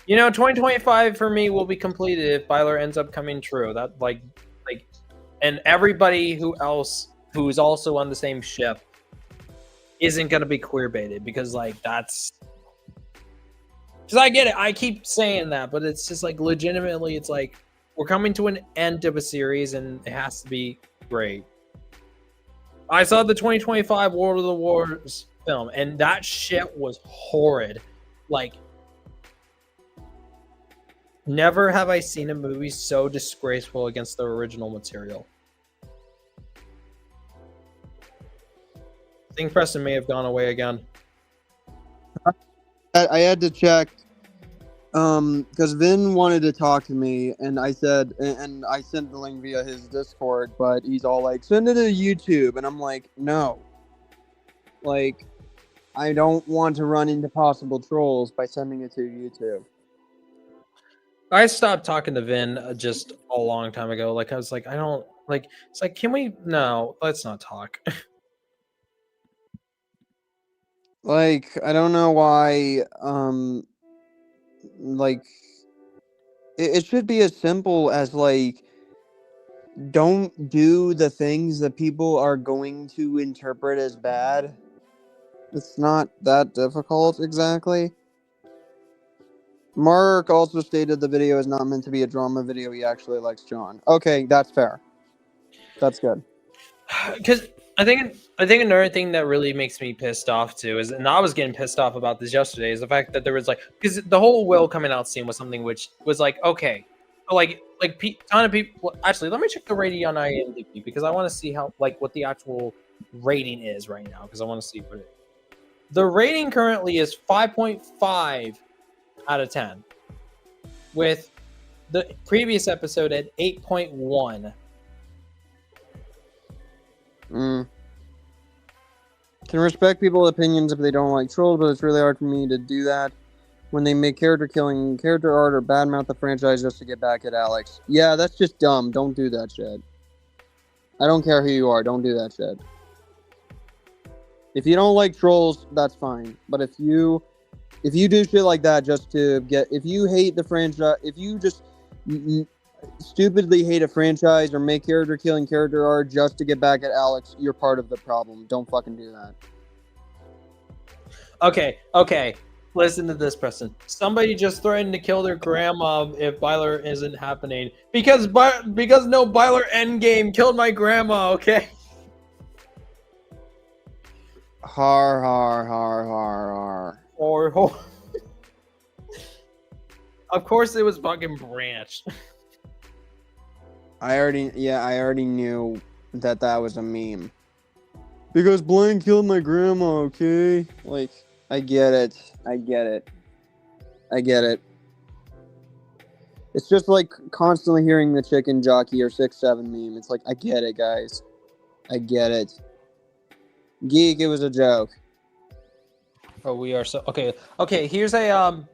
2025 for me will be completed if Byler ends up coming true. That and everybody who's also on the same ship isn't gonna be queer baited because like that's because I get it. I keep saying that, but it's just like legitimately, it's like we're coming to an end of a series and it has to be great. I saw the 2025 World of the Wars film and that shit was horrid. Like, never have I seen a movie so disgraceful against the original material. I think Preston may have gone away again. I had to check because Vin wanted to talk to me, and I said, and I sent the link via his Discord, but he's all like, send it to YouTube, and I'm like, no. Like, I don't want to run into possible trolls by sending it to YouTube. I stopped talking to Vin just a long time ago. Like, I was like, I don't, like, it's like, can we, no, let's not talk. Like, I don't know why, like, it should be as simple as, like, don't do the things that people are going to interpret as bad. It's not that difficult, exactly. Mark also stated the video is not meant to be a drama video. He actually likes John. Okay, that's fair. That's good. Because I think another thing that really makes me pissed off too is, and I was getting pissed off about this yesterday, is the fact that there was like, because the whole Will coming out scene was something which was like, okay, like ton of people. Actually, let me check the rating on IMDb because I want to see how like what the actual rating is right now because I want to see what the rating currently is 5.5 out of 10, with the previous episode at 8.1. Can respect people's opinions if they don't like trolls, but it's really hard for me to do that when they make character killing, character art, or badmouth the franchise just to get back at Alex. Yeah, that's just dumb. Don't do that shit. I don't care who you are. Don't do that shit. If you don't like trolls, that's fine. But if you do shit like that just to get, if you hate the franchise, if you just stupidly hate a franchise or make character killing character art just to get back at Alex, you're part of the problem. Don't fucking do that. Okay. Listen to this, Preston. Somebody just threatened to kill their grandma if Byler isn't happening because no Byler endgame killed my grandma. Okay. Har har har har har. Or of course it was fucking Branch. I already knew that was a meme. Because Blaine killed my grandma, okay? Like, I get it. It's just like constantly hearing the chicken jockey or 6'7" meme. It's like, I get it, guys. I get it. Geek, it was a joke. Oh, we are so okay. Okay, here's a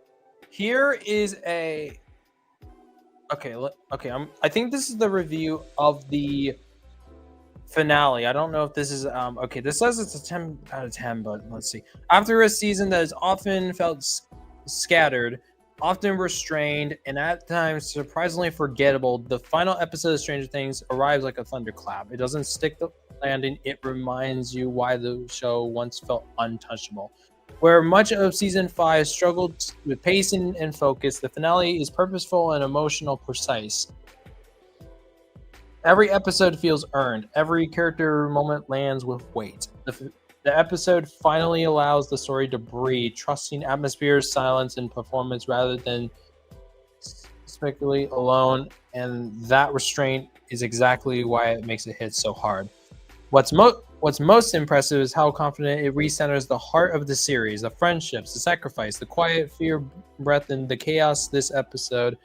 here is a okay. I think this is the review of the finale. I don't know if this is okay. This says it's a 10 out of 10, but let's see. After a season that has often felt scattered, often restrained, and at times surprisingly forgettable, the final episode of Stranger Things arrives like a thunderclap. It doesn't stick the landing. It reminds you why the show once felt untouchable. Where much of season 5 struggled with pacing and focus, the finale is purposeful and emotional, precise. Every episode feels earned. Every character moment lands with weight. The episode finally allows the story to breathe, trusting atmosphere, silence, and performance rather than speculate alone. And that restraint is exactly why it makes it hit so hard. What's What's most impressive is how confident it recenters the heart of the series, the friendships, the sacrifice, the quiet fear, breath, and the chaos. This episode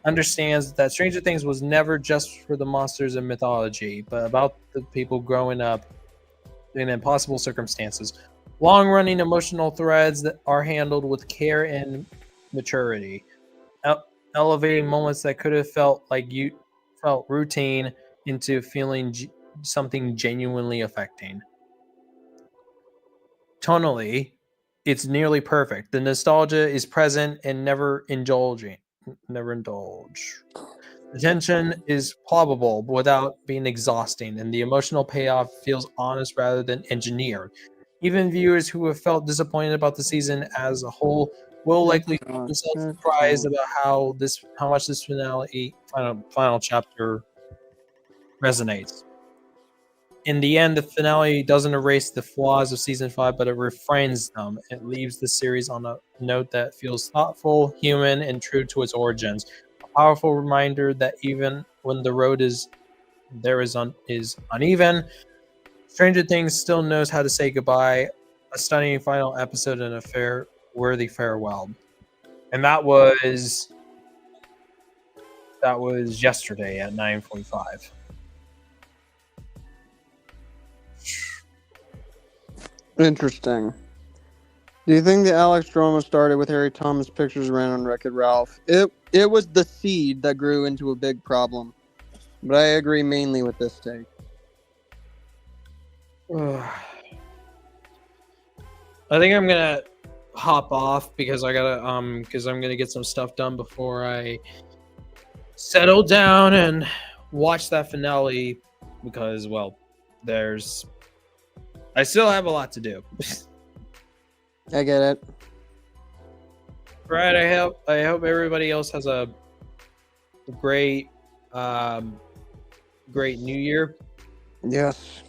understands that Stranger Things was never just for the monsters and mythology, but about the people growing up in impossible circumstances. Long-running emotional threads that are handled with care and maturity, elevating moments that could have felt routine into feeling something genuinely affecting. Tonally, it's nearly perfect. The nostalgia is present and never indulging. Never indulge. The tension is palpable without being exhausting, and the emotional payoff feels honest rather than engineered. Even viewers who have felt disappointed about the season as a whole will likely find themselves surprised about how much this final chapter resonates. In the end, the finale doesn't erase the flaws of season 5, but it refines them. It leaves the series on a note that feels thoughtful, human, and true to its origins. A powerful reminder that even when the road is uneven, Stranger Things still knows how to say goodbye. A stunning final episode and a worthy farewell. And that was yesterday at 9:45. Interesting. Do you think the Alex drama started with Harry Thomas pictures ran on Wreck-It Ralph? It was the seed that grew into a big problem. But I agree mainly with this take. I think I'm gonna hop off because I'm gonna get some stuff done before I settle down and watch that finale because I still have a lot to do. I get it. Right, I hope everybody else has a great great new year. Yes.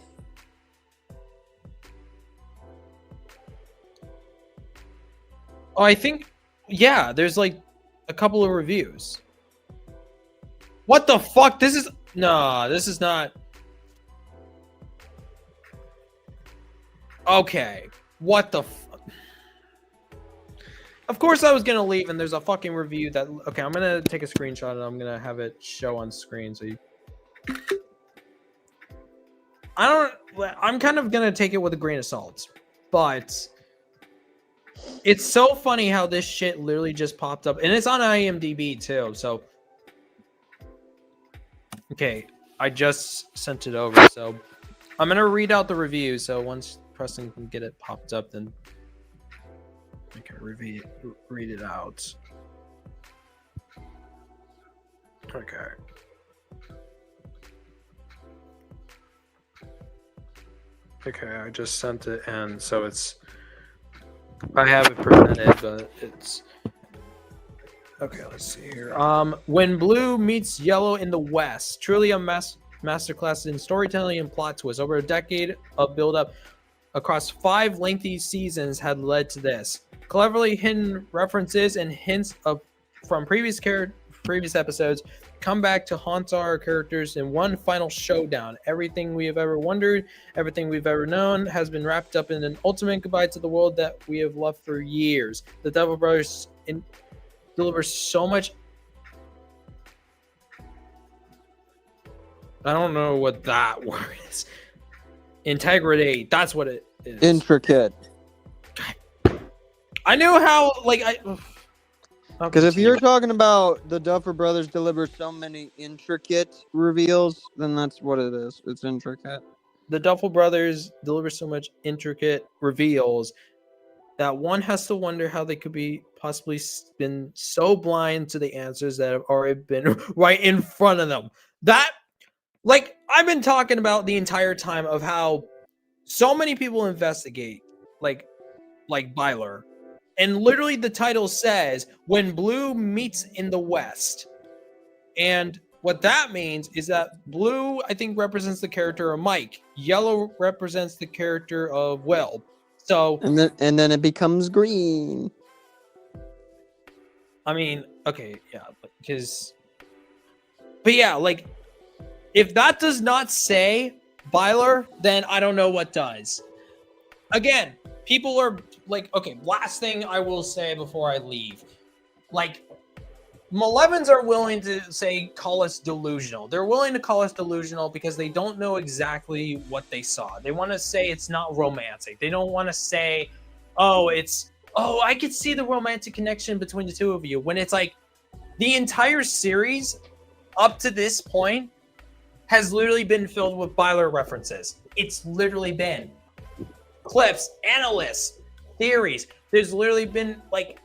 Oh, I think there's like a couple of reviews. What the fuck? This is not. Okay. What the fuck? Of course I was going to leave and there's a fucking review that okay, I'm going to take a screenshot and I'm going to have it show on screen so you I'm kind of going to take it with a grain of salt. But it's so funny how this shit literally just popped up and it's on IMDb too. So okay, I just sent it over. So I'm going to read out the review so once Preston can get it popped up then I can read it out. Okay. Okay, I just sent it and so I have it presented, but it's okay. Let's see here. When blue meets yellow in the West, truly a masterclass in storytelling and plot twist. Over a decade of build-up across 5 lengthy seasons had led to this. Cleverly hidden references and hints from previous episodes come back to haunt our characters in one final showdown. Everything we have ever wondered, everything we've ever known has been wrapped up in an ultimate goodbye to the world that we have loved for years. The Devil Brothers deliver so much. I don't know what that word is. Integrity. That's what it is. Intricate. I knew how, because if you're talking about the Duffer Brothers deliver so many intricate reveals, then that's what it is. It's intricate. The Duffel Brothers deliver so much intricate reveals that one has to wonder how they could be possibly been so blind to the answers that have already been right in front of them. That, I've been talking about the entire time of how so many people investigate, like Byler. And literally the title says, when blue meets in the West. And what that means is that blue, I think, represents the character of Mike. Yellow represents the character of Will. So and then it becomes green. I mean, okay, yeah, but yeah, if that does not say Byler, then I don't know what does. Again, people are like, okay, last thing I will say before I leave. Like, Malevins are willing to call us delusional. They're willing to call us delusional because they don't know exactly what they saw. They want to say it's not romantic. They don't want to say, oh, I could see the romantic connection between the two of you. When it's like the entire series up to this point has literally been filled with Byler references. It's literally been clips, analysts, theories. There's literally been like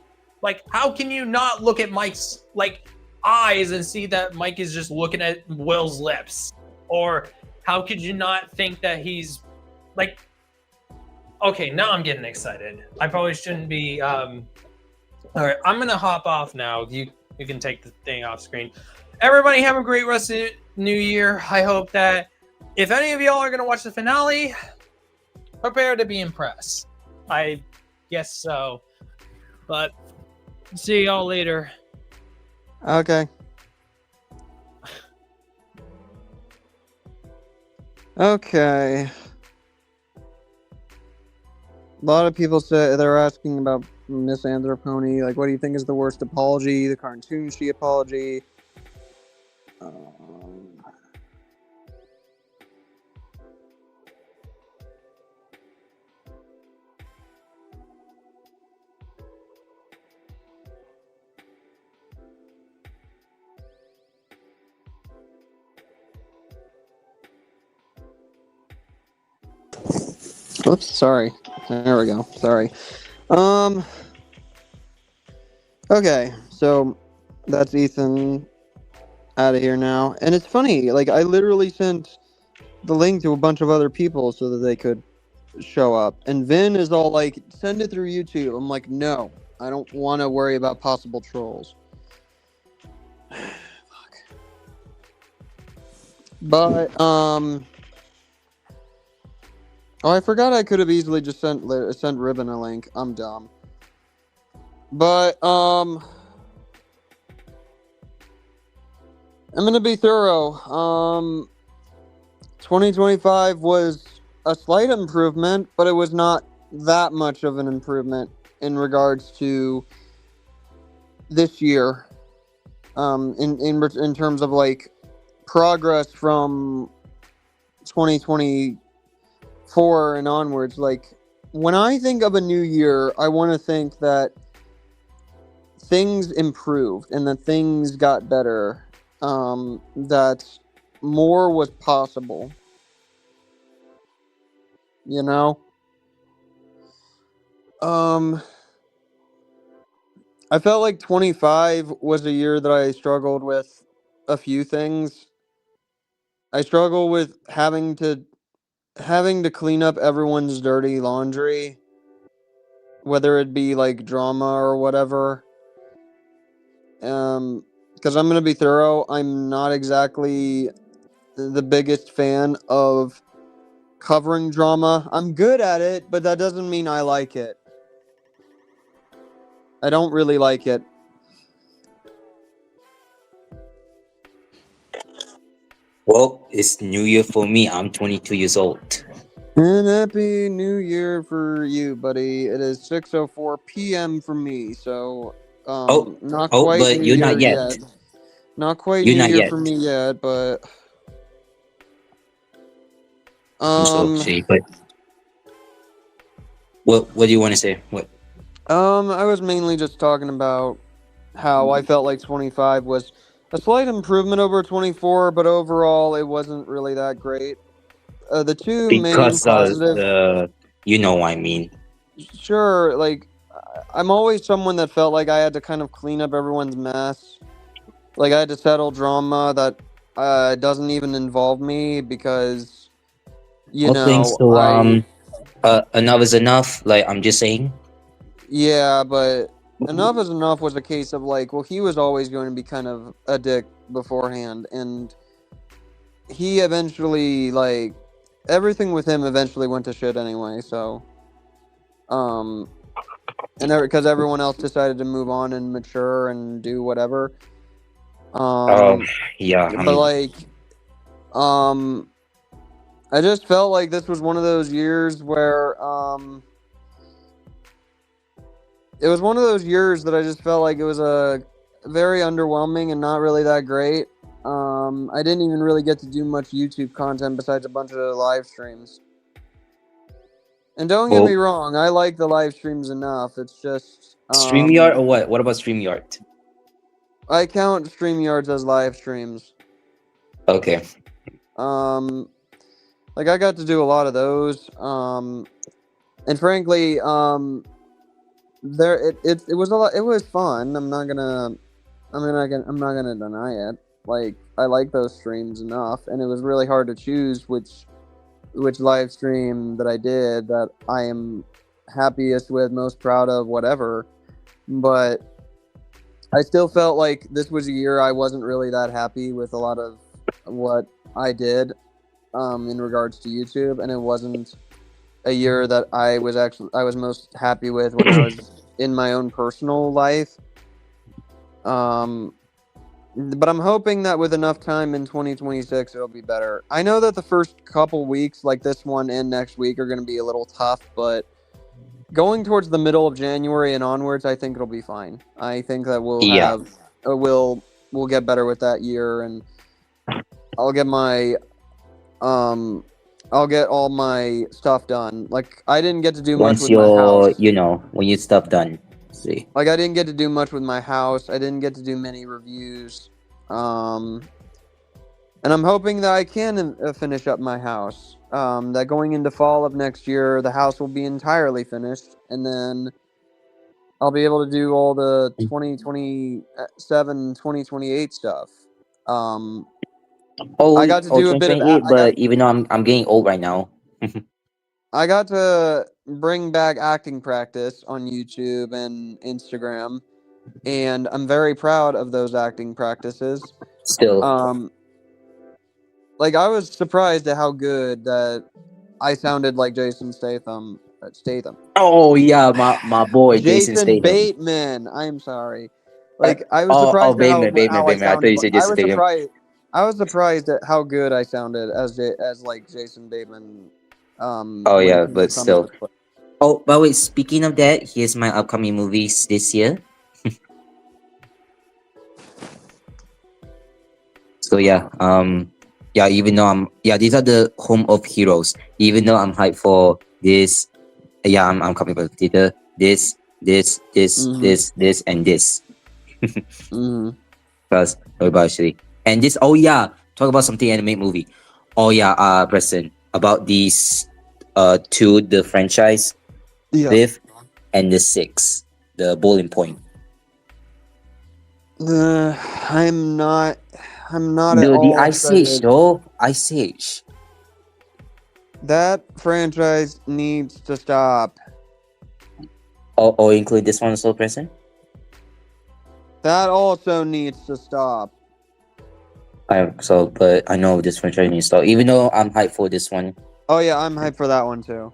how can you not look at Mike's eyes and see that Mike is just looking at Will's lips? Or how could you not think that he's like, okay, now I'm getting excited. I probably shouldn't be all right, I'm gonna hop off now. You can take the thing off screen. Everybody have a great rest of the new year. I hope that if any of y'all are gonna watch the finale, prepare to be impressed. I guess so. But see y'all later. Okay. Okay. A lot of people say they're asking about Miss Anthropony. Like, what do you think is the worst apology? The cartoon she apology? Oops, sorry. There we go. Sorry. Okay, so that's Ethan out of here now. And it's funny, like, I literally sent the link to a bunch of other people so that they could show up. And Vin is all like, send it through YouTube. I'm like, no, I don't want to worry about possible trolls. Fuck. But, oh, I forgot I could have easily just sent Ribbon a link. I'm dumb. But, I'm gonna be thorough. 2025 was a slight improvement, but it was not that much of an improvement in regards to this year. In terms of like progress from 2024 and onwards. Like, when I think of a new year, I want to think that things improved and that things got better. That more was possible. You know? I felt like 25 was a year that I struggled with a few things. I struggle with having to clean up everyone's dirty laundry, whether it be like drama or whatever. Because I'm gonna be thorough, I'm not exactly the biggest fan of covering drama. I'm good at it, but that doesn't mean I like it. I don't really like it. Well, it's New Year for me. I'm 22 years old. And happy New Year for you, buddy. It is 6:04 p.m. for me, so not quite But New you're Year not yet. yet. Not quite You're New not Year yet. for me yet, but I'm so shitty, but what do you want to say? What? I was mainly just talking about how I felt like 25 was a slight improvement over 24, but overall it wasn't really that great. The two main Because positive, you know what I mean. sure, like, I'm always someone that felt like I had to kind of clean up everyone's mess. Like, I had to settle drama that doesn't even involve me because, you Okay, know, so enough is enough. Like I'm just saying. yeah, but enough is enough was a case of like, well, he was always going to be kind of a dick beforehand, and he eventually, like, everything with him eventually went to shit anyway, so, and because everyone else decided to move on and mature and do whatever, Yeah. but like, I just felt like this was one of those years where it was one of those years that I just felt like it was a very underwhelming and not really that great. I didn't even really get to do much YouTube content besides a bunch of live streams. And don't get me Well, wrong, I like the live streams enough. It's just StreamYard or what? What about StreamYard? I count StreamYards as live streams. Okay. Like I got to do a lot of those. And frankly, it was a lot. It was fun. I'm not gonna deny it. Like I like those streams enough, and it was really hard to choose which live stream that I did that I am happiest with, most proud of, whatever. But I still felt like this was a year I wasn't really that happy with a lot of what I did in regards to YouTube, and it wasn't a year that I was most happy with when I was in my own personal life. But I'm hoping that with enough time in 2026, it'll be better. I know that the first couple weeks, like this one and next week, are going to be a little tough, but going towards the middle of January and onwards, I think it'll be fine. I think that Yeah. we'll get better with that year, and I'll get my I'll get all my stuff done. Like I didn't get to do much Once with my house. when you stuff done. See. Like I didn't get to do much with my house. I didn't get to do many reviews. And I'm hoping that I can finish up my house. That going into fall of next year, the house will be entirely finished, and then I'll be able to do all the 2027, 2028 stuff. Oh, I got to do a bit of 2028, but even though I'm getting old right now. I got to bring back acting practice on YouTube and Instagram, and I'm very proud of those acting practices. Still. Like I was surprised at how good that I sounded like Jason Statham. Oh yeah, my boy Jason Jason Statham. Bateman. I'm sorry. Like I was surprised at Bateman. how I I thought sounded. you said Jason Statham. I was surprised at how good I sounded as like Jason Bateman. Oh when it yeah, comes but to some of still. the- Oh, by the way, speaking of that, here's my upcoming movies this year. So yeah, even though these are the home of heroes. Even though I'm hyped for this, I'm coming for theater. This, and this. Mhm. Because actually, and this. Oh yeah, talk about something anime movie. Oh yeah, Preston, about these, the franchise, Yeah. Fifth and the Six, the Bowling Point. I'm not at The all Ice Age, excited. though. Ice Age. That franchise needs to stop. Oh, include this one also, Preston. That also needs to stop. But I know this franchise needs to start. Even though I'm hyped for this one, Oh yeah, I'm hyped for that one too.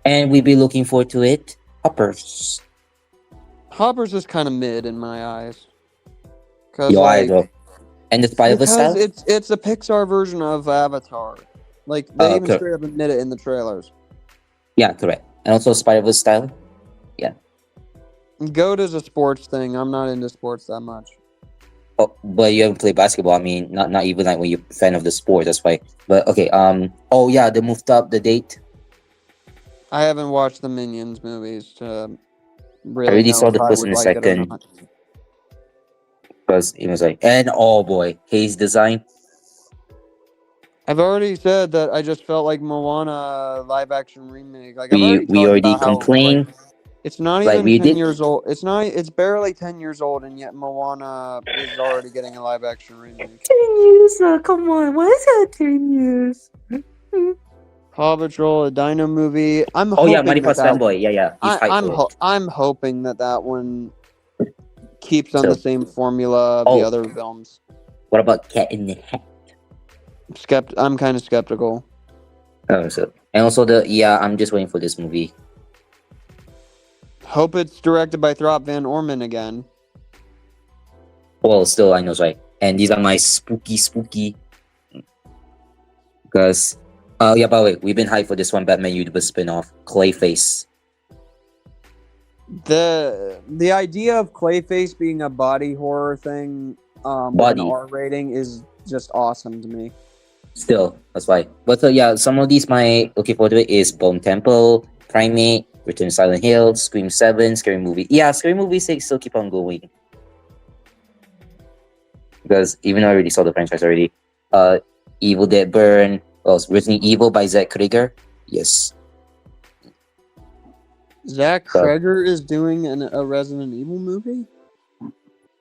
and we be looking forward to it. Hoppers. Hopper's just kind of mid in my eyes. Cause Yo, I like, go. And the Spider-Verse because style. it's a Pixar version of Avatar. Like they even Okay. straight up admit it in the trailers. Yeah, correct. And also Spider-Verse style. Goat is a sports thing. I'm not into sports that much. Oh, but you haven't played basketball. I mean, not even like when you're a fan of the sport. That's why. But okay. Oh yeah, they moved up the date. I haven't watched the Minions movies to really I already know saw if the I post would in a like it or second. not. Because it was like, and oh boy, Hayes design. I've already said that I just felt like Moana live action remake. Like I've We already we talked already about how like complained. it's not Like even we 10 did. years old. It's not. It's barely 10 years old, and yet Moana is already getting a live action remake. 10 years? Come on, why is that 10 years? Paw Patrol, a Dino movie. I'm Oh yeah, hoping Money that Pass Fanboy. Yeah, he's hyped for it. I'm hoping that one keeps on So- the same formula of the Oh. other films. What about Cat in the Hat? I'm kind of skeptical. And also I'm just waiting for this movie. Hope it's directed by Throp Van Orman again. Well, still I know, right? And these are my spooky, because Yeah, by the way, we've been hyped for this one Batman Universe spinoff, Clayface. The idea of Clayface being a body horror thing with an Body. R rating is just awesome to me. Still, that's why. But yeah, some of these my looking forward to it is Bone Temple, Primate, Return to Silent Hill, Scream 7, Scary Movie. Yeah, Scary Movie 6 still keep on going. Because even though I already saw the franchise already. Evil Dead Burn, well, Resident Evil by Zack Krieger. Yes. Zach So, Kreger is doing a Resident Evil movie?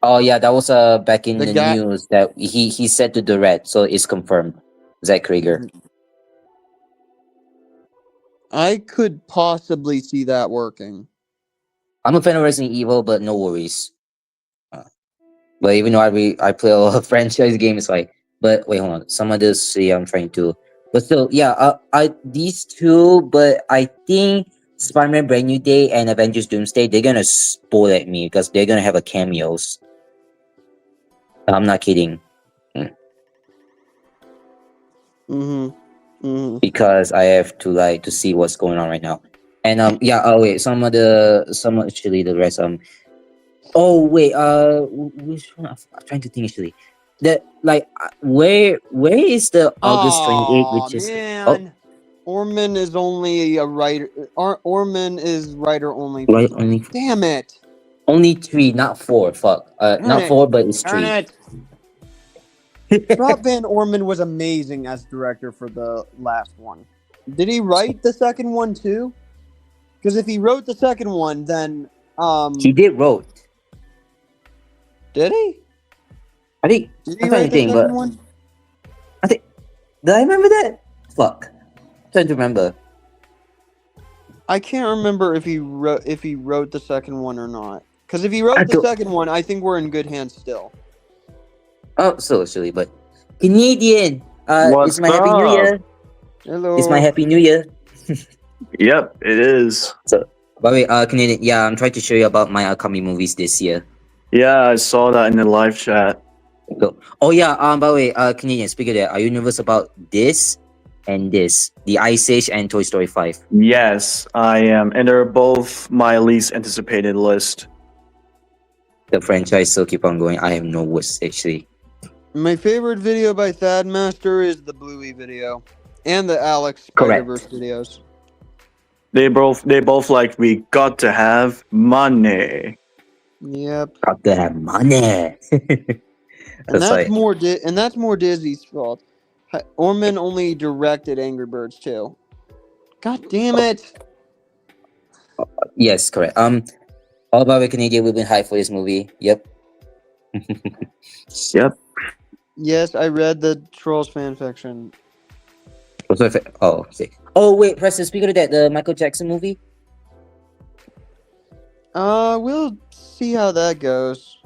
oh yeah, that was back in The the guy. news that he said to direct, so it's confirmed. Zack Krieger. I could possibly see that working. I'm a fan of Resident Evil, but no worries. But even though I play a lot of franchise games, like, but wait, hold on. Some of this, yeah, I'm trying to, but still, yeah, I these two, but I think Spider-Man Brand New Day and Avengers Doomsday, they're gonna spoil at me because they're gonna have a cameos. I'm not kidding. Because I have to like to see what's going on right now. And yeah, oh wait, some actually the rest oh wait, which one? I'm trying to think actually. That like where is the August 28th, which is man. Orman is only a writer. Orman is writer only. right only Damn it! only 3, not 4. Fuck, not it. 4, but it's 3. Darn it! Rob Van Orman was amazing as director for the last one. Did he write the second one too? Because if he wrote the second one, then he did wrote. Did he? I think. Did I'm he trying write to the think, second but one? I think. Did I remember that? Fuck. I'm trying to remember. I can't remember if he wrote the second one or not. Because if he wrote the second one, I think we're in good hands still. Oh, so actually, but Canadian. It's my Happy New Year. Hello. It's my Happy New Year. Yep, it is. So, by the way, Canadian. Yeah, I'm trying to show you about my upcoming movies this year. Yeah, I saw that in the live chat. So, oh yeah. By the way, Canadian. Speaking of that, are you nervous about this and this, the Ice Age and Toy Story 5? Yes, I am, and they're both my least anticipated list. The franchise still keep on going. I have no words actually. My favorite video by Thad Master is the Bluey video and the Alex Correct. Spider-Verse videos. They both like we got to have money. Yep. Got to have money. And that's more Disney's fault. Orman only directed Angry Birds 2. God damn it! Yes, correct. All about the Canadian. We've been hyped for this movie. Yep. Yep. Yes, I read the Trolls fanfiction. Oh, okay. Oh wait, Preston. Speaking of that, the Michael Jackson movie. We'll see how that goes.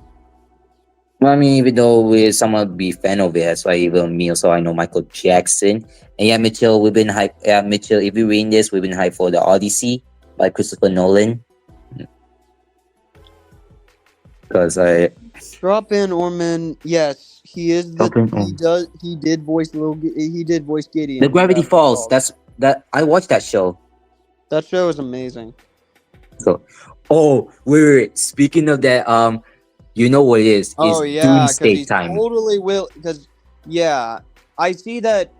Well, I mean, even though we're somewhat be fan of it, that's why even me also I know Michael Jackson. And yeah, Mitchell, we've been hyped. Yeah, Mitchell, if you read this, we've been hyped for the Odyssey by Christopher Nolan. Because Drop in Orman. Yes, he is he did voice Gideon. The Gravity Falls. That I watched that show. That show is amazing. So, oh wait. Speaking of that, you know what it is? Oh it's yeah, Doomsday time. Totally will. Because yeah, I see that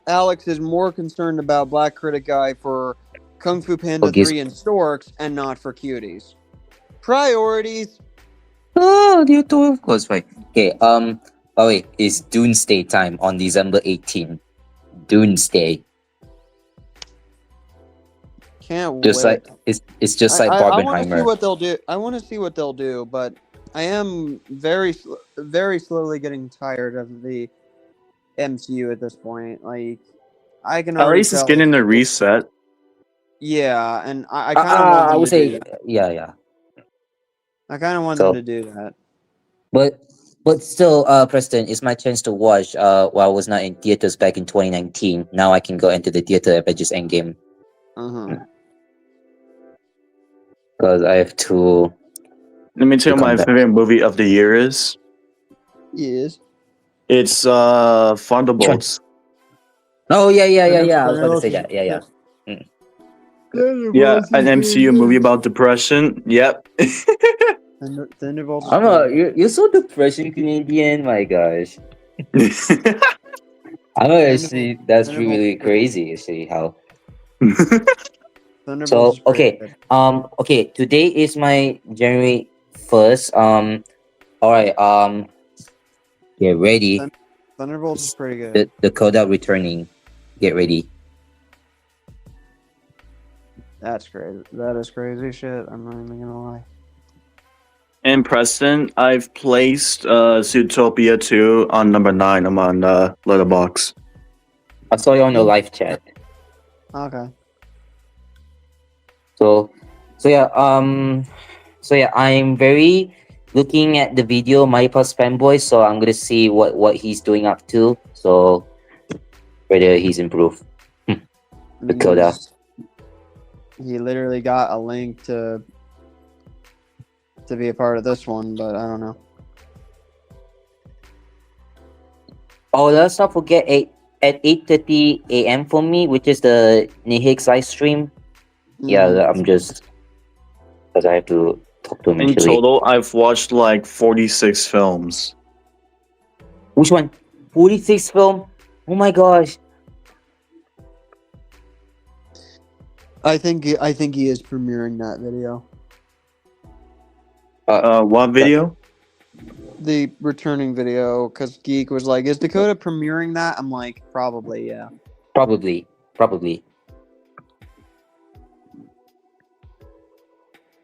Alex is more concerned about Black Critic Guy for Kung Fu Panda 3 and Storks, and not for Cuties. Priorities. Oh, you too, of course, right? Okay. By the way, it's Doomsday time on December 18th. Doomsday. Can't just wait. Like it's just like I want to Barbenheimer. see what they'll do. I want to see what they'll do, but I am very slowly getting tired of the MCU at this point. Like, I can At already least it's tell. getting a reset. Yeah, and I kind of want them I would to do say that. yeah. I kind of want them to do that. But still, Preston, it's my chance to watch. While I was not in theaters back in 2019. Now I can go into the theater Avengers Endgame. Because I have to. Let me tell you my favorite movie of the year is. Yes. It's Thunderbolts. Oh yeah. I was about to say that. Yeah. Mm. Yeah, an MCU movie about depression. Yep. Thunderbolts I is don't know. pretty good. You're so depression Canadian. My gosh. I know. Actually, that's Thunderbolts really is pretty good. crazy. Actually, how. Thunderbolts is So pretty okay. good. Okay. Today is my January 1st. All right. Get ready. Thunderbolts is pretty good. The Coda returning. Get ready. That's crazy. That is crazy shit. I'm not even gonna lie. And Preston, I've placed Zootopia 2 on number 9. I'm on Letterbox. I saw you on the live chat. Okay. So yeah, I'm very looking at the video Mypass fanboy, so I'm gonna see what he's doing up to. So whether he's improved. Dakota. He literally got a link to be a part of this one, but I don't know. Oh, let's not forget at 8:30 a.m. for me, which is the Nihix live stream. Yeah, I'm just because I have to talk to him In initially. total, I've watched like 46 films. Which one? 46 film? Oh my gosh. I think he is premiering that video. What video? The returning video, because Geek was like, "Is Dakota premiering that?" I'm like, "Probably, yeah." Probably.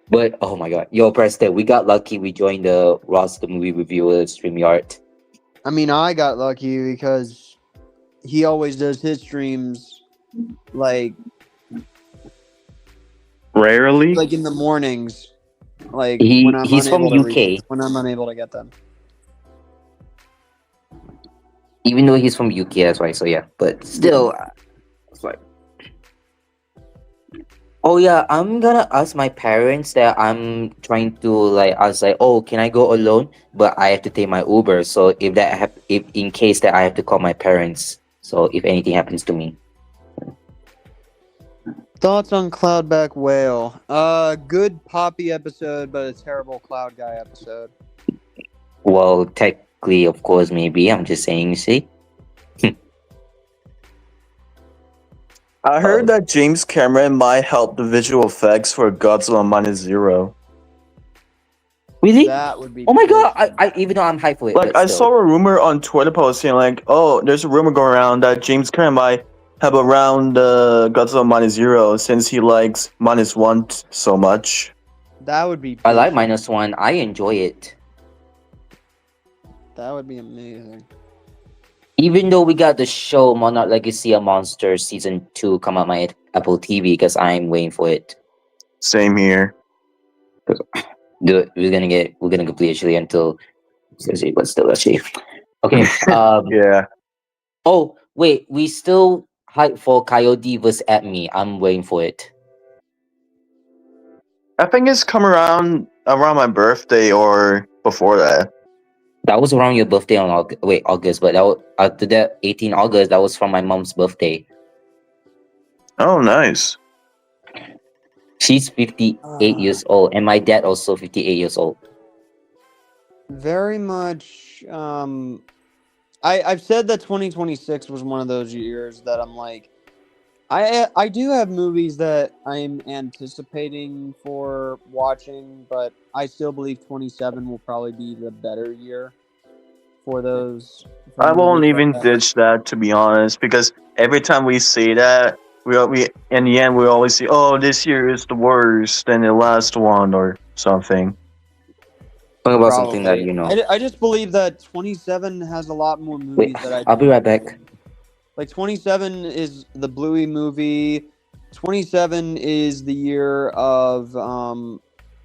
But oh my god, yo, Preston, we got lucky. We joined the Ross the movie reviewer StreamYard. I mean, I got lucky because he always does his streams like Rarely. in the mornings, like He's from UK. when I'm unable to get them. Even though he's from UK, that's why. So yeah, but still, it's like. Oh yeah, I'm gonna ask my parents that I'm trying to like. I was like, oh, can I go alone? But I have to take my Uber. So if in case that I have to call my parents. So if anything happens to me. Thoughts on Cloudback Whale? Good Poppy episode, but a terrible Cloud Guy episode. Well, technically, of course, maybe. I'm just saying, you see. I heard that James Cameron might help the visual effects for Godzilla Minus Zero. Really? That would be. Oh my god! I even though I'm hyped for it. Like, but I still. saw a rumor on Twitter posting like, oh, there's a rumor going around that James Cameron might have around Godzilla Minus Zero since he likes Minus One so much. That would be. I like -1. I enjoy it. That would be amazing. Even though we got the show Monarch Legacy of Monsters Season 2 come out my Apple TV because I'm waiting for it. Same here. We're gonna complete actually until let's see, but still let's see. Okay. Yeah. Oh wait, we still hype for Coyote vs at me. I'm waiting for it. I think it's come around my birthday or before that. That was around your birthday on August, but that was, after that 18 August, that was from my mom's birthday. Oh, nice. She's 58 years old, and my dad also 58 years old. Very much. I've said that 2026 was one of those years that I'm like, I do have movies that I'm anticipating for watching, but I still believe 27 will probably be the better year for those. I won't movies even like that. ditch that, to be honest, because every time we say that, we in the end we always say, "Oh, this year is the worst than the last one" or something. Talk about something that you know. I just believe that 27 has a lot more movies that I'll be right back. Like 27 is the Bluey movie. 27 is the year of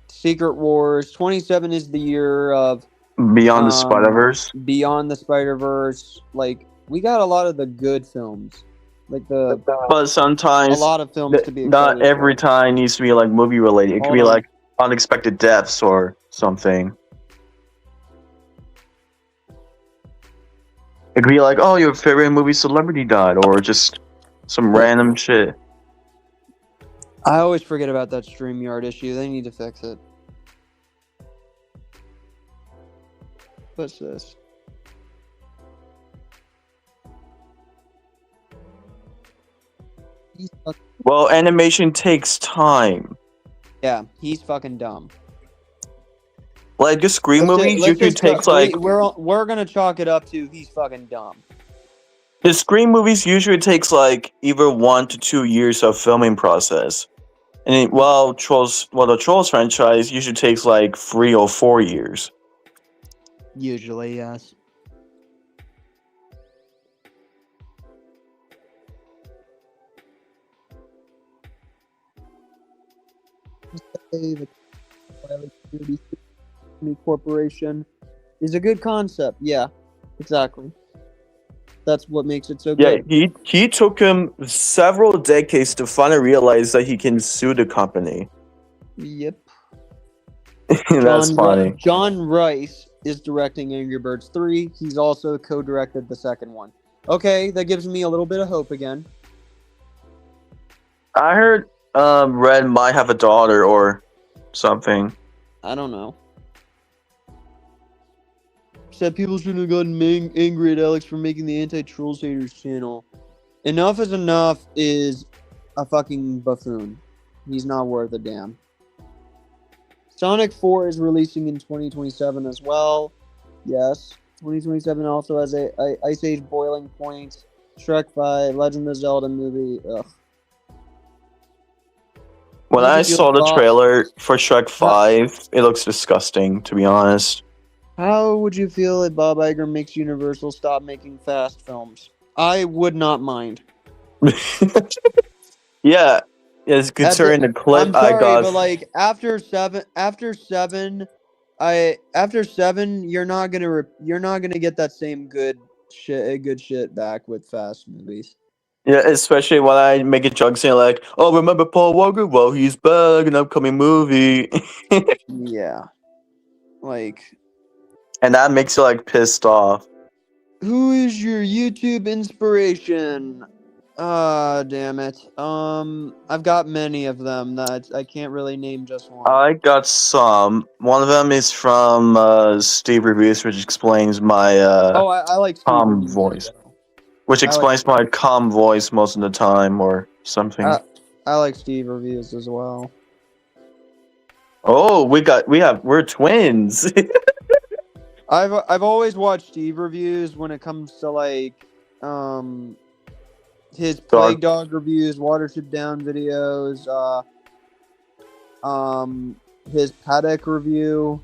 Secret Wars. 27 is the year of Beyond the Spider-Verse. Beyond the Spider-Verse. Like, we got a lot of the good films. Like but sometimes a lot of films to be not every for. time needs to be like movie related. It could be like unexpected deaths or something. It could be like, oh, your favorite movie celebrity died, or just some random shit. I always forget about that StreamYard issue. They need to fix it. What's this? Well, animation takes time. Yeah, he's fucking dumb. Like, just Scream movies Let's usually just takes like we're gonna chalk it up to he's fucking dumb. the Scream movies usually takes like either 1 to 2 years of filming process, and the Trolls franchise usually takes like 3 or 4 years. Usually, yes. The Corporation is a good concept. Yeah, exactly. That's what makes it so Yeah, good. he took him several decades to finally realize that he can sue the company. Yep. That's funny. John Rice is directing Angry Birds 3. He's also co-directed the second one. Okay, that gives me a little bit of hope again. I heard Red might have a daughter or something. I don't know. Said people shouldn't have gotten angry at Alex for making the Anti-Trolls Haters channel. Enough is Enough is a fucking buffoon. He's not worth a damn. Sonic 4 is releasing in 2027 as well. Yes. 2027 also has a Ice Age Boiling Point, Shrek 5, Legend of Zelda movie. Ugh. When I saw the trailer for Shrek 5, it looks disgusting, to be honest. How would you feel if Bob Iger makes Universal stop making fast films? I would not mind. Yeah, it's concerning the clip I'm sorry, I got. but like after seven, you're not gonna get that same good shit back with fast movies. Yeah, especially when I make a joke saying like, "Oh, remember Paul Walker? Well, he's back in an upcoming movie." Yeah, like, and that makes you like pissed off. Who is your YouTube inspiration? Damn it. I've got many of them that I can't really name just one. I got some. One of them is from Steve Reviews, which explains my I like Steve calm Reviews voice. well. Which explains my calm voice most of the time, or something. I like Steve Reviews as well. Oh, we're twins. I've always watched Steve Reviews when it comes to like his Plague Dog reviews, Watership Down videos, his Paddock review,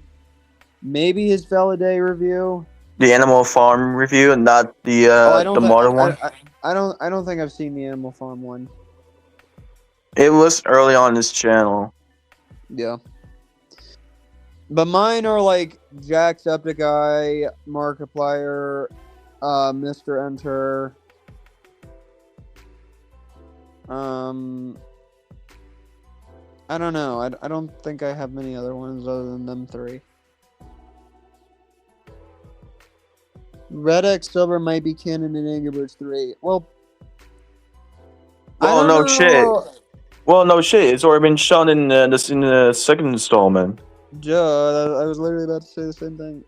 maybe his Feladay review. The Animal Farm review, not the modern one. I don't think I've seen the Animal Farm one. It was early on this channel. Yeah. But mine are like Jacksepticeye, Markiplier, Mr. Enter. I don't know. I don't think I have many other ones other than them three. Red X Silver might be canon in Angry Birds 3. Well, no shit. Well, no shit. It's already been shown in the second installment. Duh, I was literally about to say the same thing.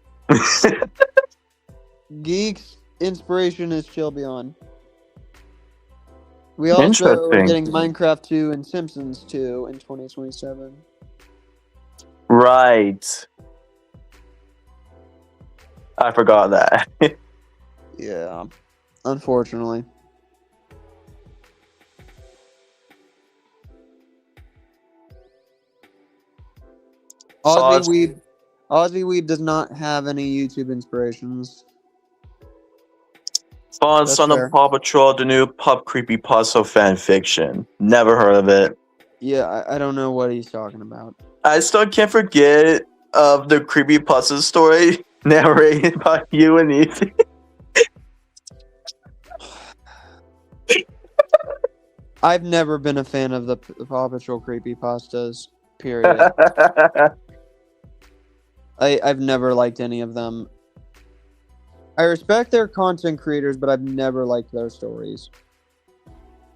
Geek's inspiration is Chill Beyond. We also are getting Minecraft 2 and Simpsons 2 in 2027. Right. I forgot that. Yeah, unfortunately. Aussie Weeb does not have any YouTube inspirations. Son of Paw Patrol, the new Pup Creepypasta fan fiction. Never heard of it. Yeah, I don't know what he's talking about. I still can't forget of the Creepypasta story narrated by you and Ethan. I've never been a fan of the Paw Patrol creepypastas, period. I've never liked any of them. I respect their content creators, but I've never liked their stories.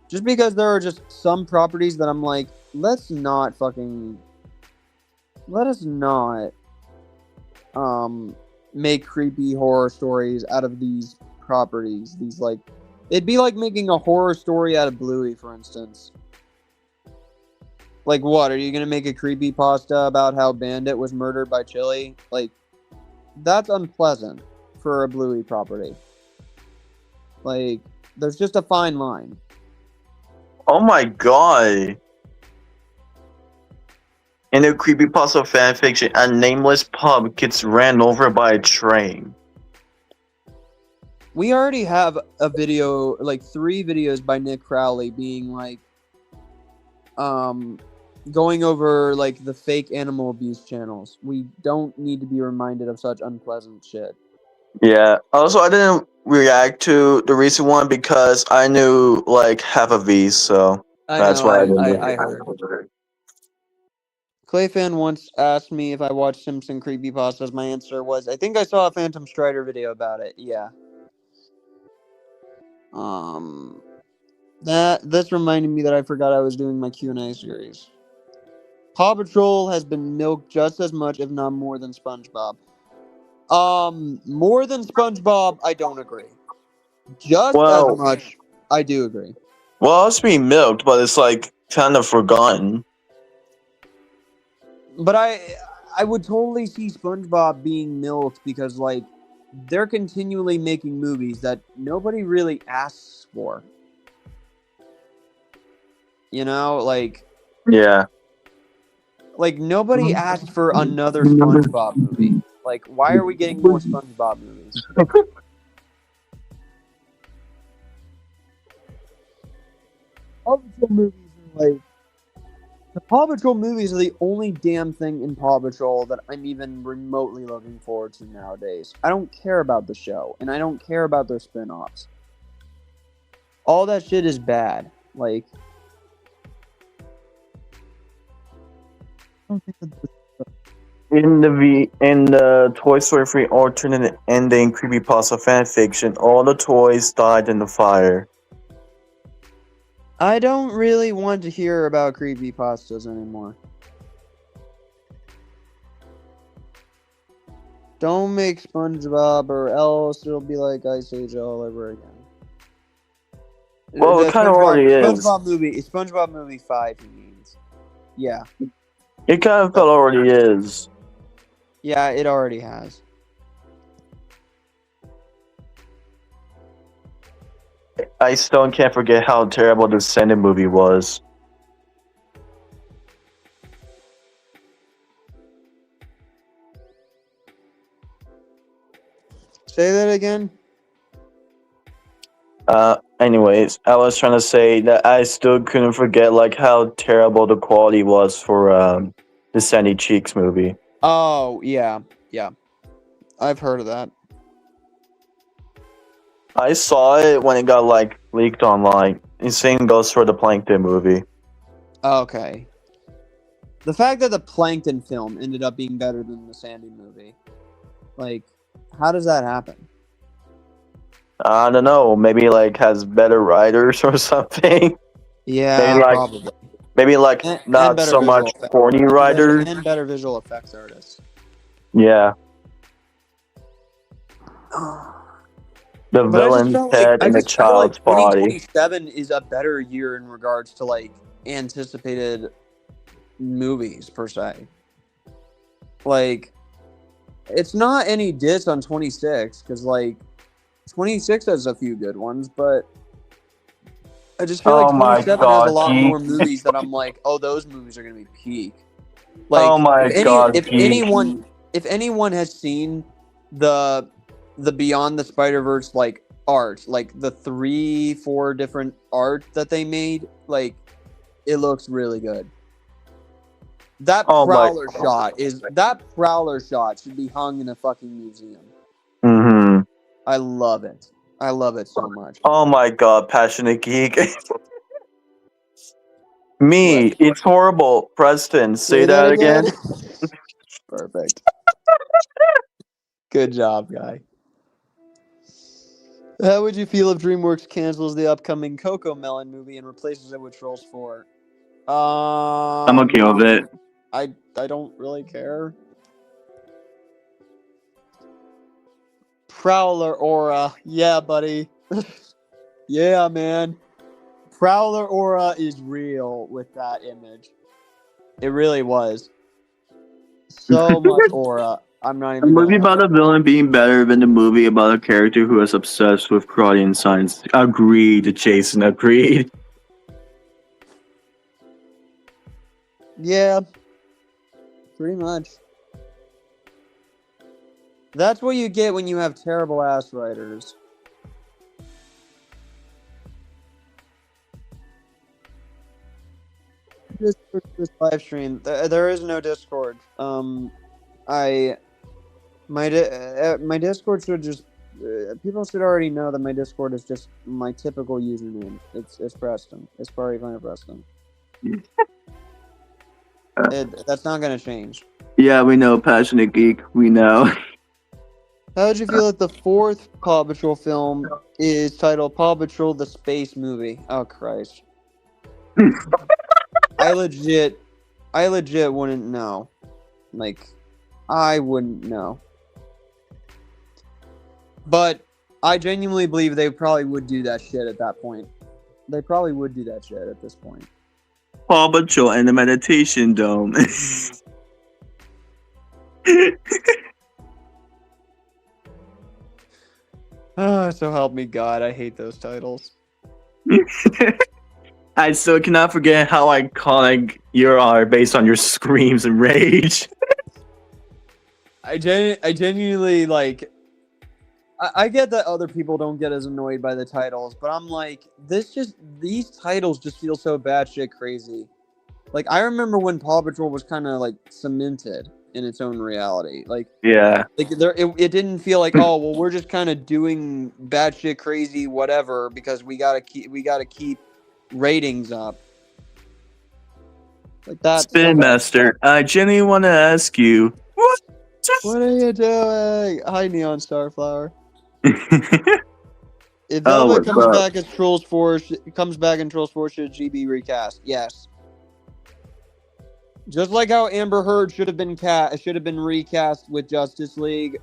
Just because there are just some properties that I'm like, let us not make creepy horror stories out of these properties. These like, it'd be like making a horror story out of Bluey, for instance. Like, what are you gonna make a creepypasta about how Bandit was murdered by Chili? Like, that's unpleasant for a Bluey property. Like, there's just a fine line. Oh my god. In a creepypasta fanfiction, a nameless pub gets ran over by a train. We already have a video, like 3 videos by Nick Crowley being like, going over like the fake animal abuse channels. We don't need to be reminded of such unpleasant shit. Yeah. Also, I didn't react to the recent one because I knew like half of these, so that's why I didn't. I heard. Clayfan once asked me if I watched Simpson creepypastas. My answer was, I think I saw a Phantom Strider video about it. Yeah. This reminded me that I forgot I was doing my Q&A series. Paw Patrol has been milked just as much, if not more, than SpongeBob. More than SpongeBob, I don't agree. Just as much, I do agree. Well, it's being milked, but it's like kind of forgotten. But I would totally see SpongeBob being milked because like they're continually making movies that nobody really asks for. You know, like Yeah. Like nobody asked for another SpongeBob movie. Like, why are we getting more SpongeBob movies? Paw Patrol movies are like the Paw Patrol movies are the only damn thing in Paw Patrol that I'm even remotely looking forward to nowadays. I don't care about the show, and I don't care about their spin-offs. All that shit is bad. Like, I don't think that In the Toy Story 3 alternate ending creepypasta fanfiction, all the toys died in the fire. I don't really want to hear about creepypastas anymore. Don't make SpongeBob, or else it'll be like Ice Age all over again. Well, it kind of already is. SpongeBob movie 5, he means. Yeah. It kind of already is. Yeah, it already has. I still can't forget how terrible the Descendant movie was. Say that again? Anyways, I was trying to say that I still couldn't forget like how terrible the quality was for the Sandy Cheeks movie. Oh, yeah. Yeah. I've heard of that. I saw it when it got like leaked online. The same goes for the Plankton movie. Okay. The fact that the Plankton film ended up being better than the Sandy movie. Like, how does that happen? I don't know. Maybe like has better writers or something. Yeah, maybe, like, probably. Maybe like not so much corny writers. And better visual effects artists. Yeah. The villain's head in the child's body. 2027 is a better year in regards to like anticipated movies per se. Like, it's not any diss on 26 because like 26 has a few good ones, but I just feel like 27 has a lot more movies that I'm like, oh, those movies are gonna be peak. Like, oh my god! If anyone has seen the Beyond the Spider-Verse like art, like the 3-4 different art that they made, like it looks really good. That Prowler shot should be hung in a fucking museum. Mm-hmm. I love it. I love it so much. Oh my god, passionate geek. Me, it's horrible. Preston, say that again. Perfect. Good job, guy. How would you feel if DreamWorks cancels the upcoming Coco Melon movie and replaces it with Trolls 4? I'm okay with it. I don't really care. Prowler aura, yeah, buddy. Yeah, man. Prowler aura is real with that image. It really was. So much aura. I'm not A even movie gonna. about a villain being better than the movie about a character who is obsessed with karate and science. Agreed, Jason. Agreed. Yeah, pretty much. That's what you get when you have terrible ass writers. This live stream. There is no Discord. My Discord should just. People should already know that my Discord is just my typical username. It's Preston. It's Party Clan Preston. That's not gonna change. Yeah, we know, Passionate Geek. We know. How would you feel if the fourth Paw Patrol film is titled Paw Patrol: The Space Movie? Oh Christ! I legit wouldn't know. Like, I wouldn't know. But I genuinely believe they probably would do that shit at that point. They probably would do that shit at this point. Paw Patrol and the Meditation Dome. So help me God, I hate those titles. I still cannot forget how iconic you are based on your screams and rage. I genuinely like. I get that other people don't get as annoyed by the titles, but I'm like, these titles just feel so batshit crazy. Like, I remember when Paw Patrol was kind of like cemented in its own reality. Like, Yeah. Like it didn't feel like, oh well, we're just kind of doing batshit crazy whatever because we gotta keep ratings up. Like that. Spin Master, I genuinely want to ask you, What are you doing? Hi, Neon Starflower. If Oh, Velvet what's comes up? back as Trolls 4, comes back in Trolls 4, should GB recast? Yes. Just like how Amber Heard should have been recast with Justice League,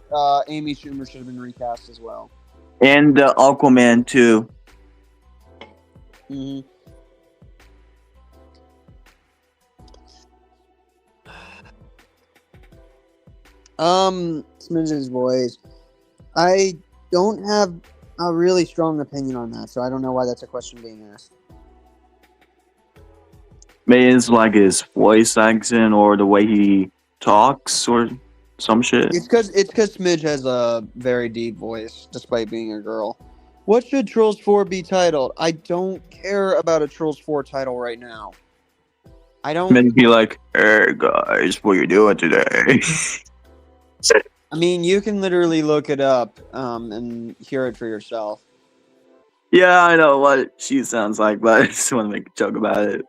Amy Schumer should have been recast as well. And Aquaman too. Mm-hmm. Smidgen's voice. I don't have a really strong opinion on that, so I don't know why that's a question being asked. Maybe it's like his voice accent or the way he talks or some shit. It's because Smidge has a very deep voice, despite being a girl. What should Trolls 4 be titled? I don't care about a Trolls 4 title right now. I don't. Maybe be like, "Hey guys, what you doing today?" I mean, you can literally look it up and hear it for yourself. Yeah, I know what she sounds like, but I just want to make a joke about it.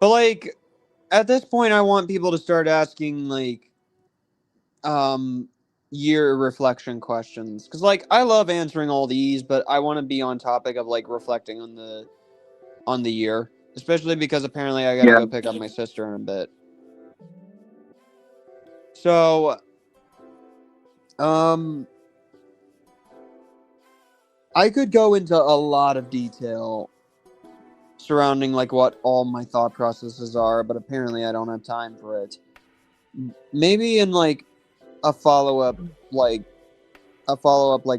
But like, at this point, I want people to start asking like, year reflection questions, because like I love answering all these, but I want to be on topic of like reflecting on the year, especially because apparently I gotta go pick up my sister in a bit. So, I could go into a lot of detail surrounding like what all my thought processes are, but apparently I don't have time for it. Maybe in like a follow-up like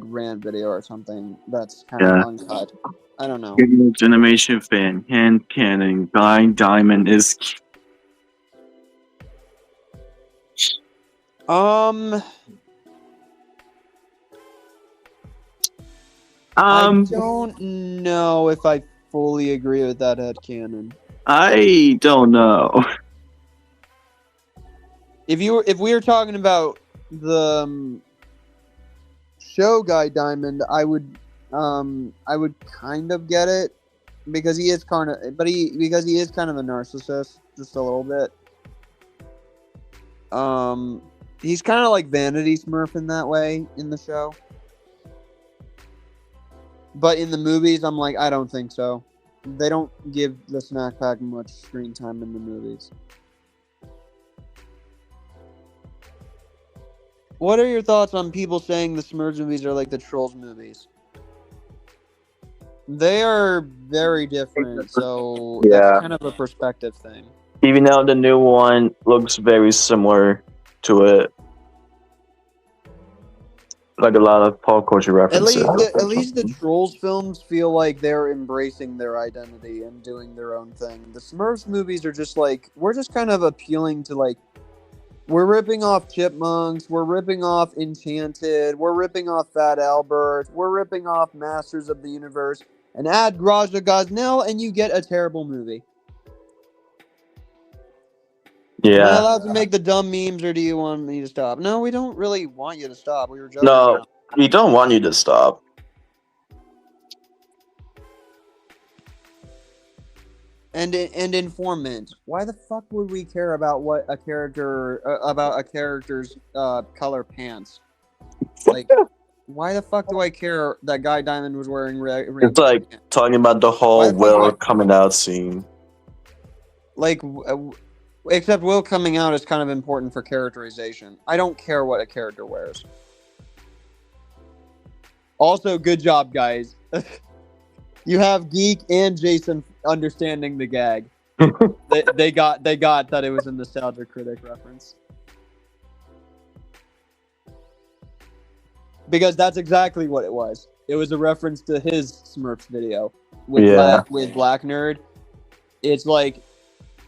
rant video or something that's kind of uncut. I don't know. Animation fan, hand cannon, guy diamond is. I don't know if I fully agree with that headcanon. I don't know. If we were talking about the show guy Diamond, I would kind of get it because he is kind of a narcissist just a little bit. He's kind of like Vanity Smurf in that way in the show. But in the movies, I'm like, I don't think so. They don't give the snack pack much screen time in the movies. What are your thoughts on people saying the Smurfs movies are like the Trolls movies? They are very different, so that's Yeah. kind of a perspective thing. Even though the new one looks very similar to it. Like a lot of pop culture references. At least the Trolls films feel like they're embracing their identity and doing their own thing. The Smurfs movies are just like, we're just kind of appealing to like, we're ripping off Chipmunks, we're ripping off Enchanted, we're ripping off Fat Albert, we're ripping off Masters of the Universe, and add Raja Gosnell and you get a terrible movie. Am I Yeah. allowed to make the dumb memes or do you want me to stop? No, we don't really want you to stop. We were joking No, around. we don't want you to stop. And Informant. Why the fuck would we care about what a character about a character's color pants? Like, why the fuck do I care that Guy Diamond was wearing red? It's like talking about the Why whole the fuck Will would I- coming out scene. Like, except Will coming out is kind of important for characterization. I don't care what a character wears. Also, good job, guys. You have Geek and Jason understanding the gag. they got that it was a Nostalgia Critic reference. Because that's exactly what it was. It was a reference to his Smurfs video with Black Nerd. It's like,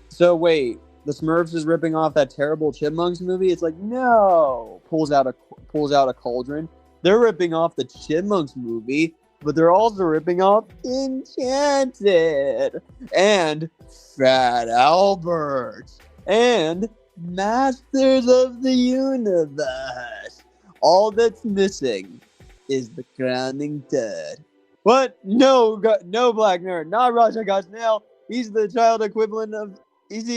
so wait, the Smurfs is ripping off that terrible Chipmunks movie? It's like, no. Pulls out a cauldron. They're ripping off the Chipmunks movie, but they're also ripping off Enchanted and Fat Albert and Masters of the Universe. All that's missing is the crowning turd. What? No, Black Nerd, not Raja Gosnell. He's the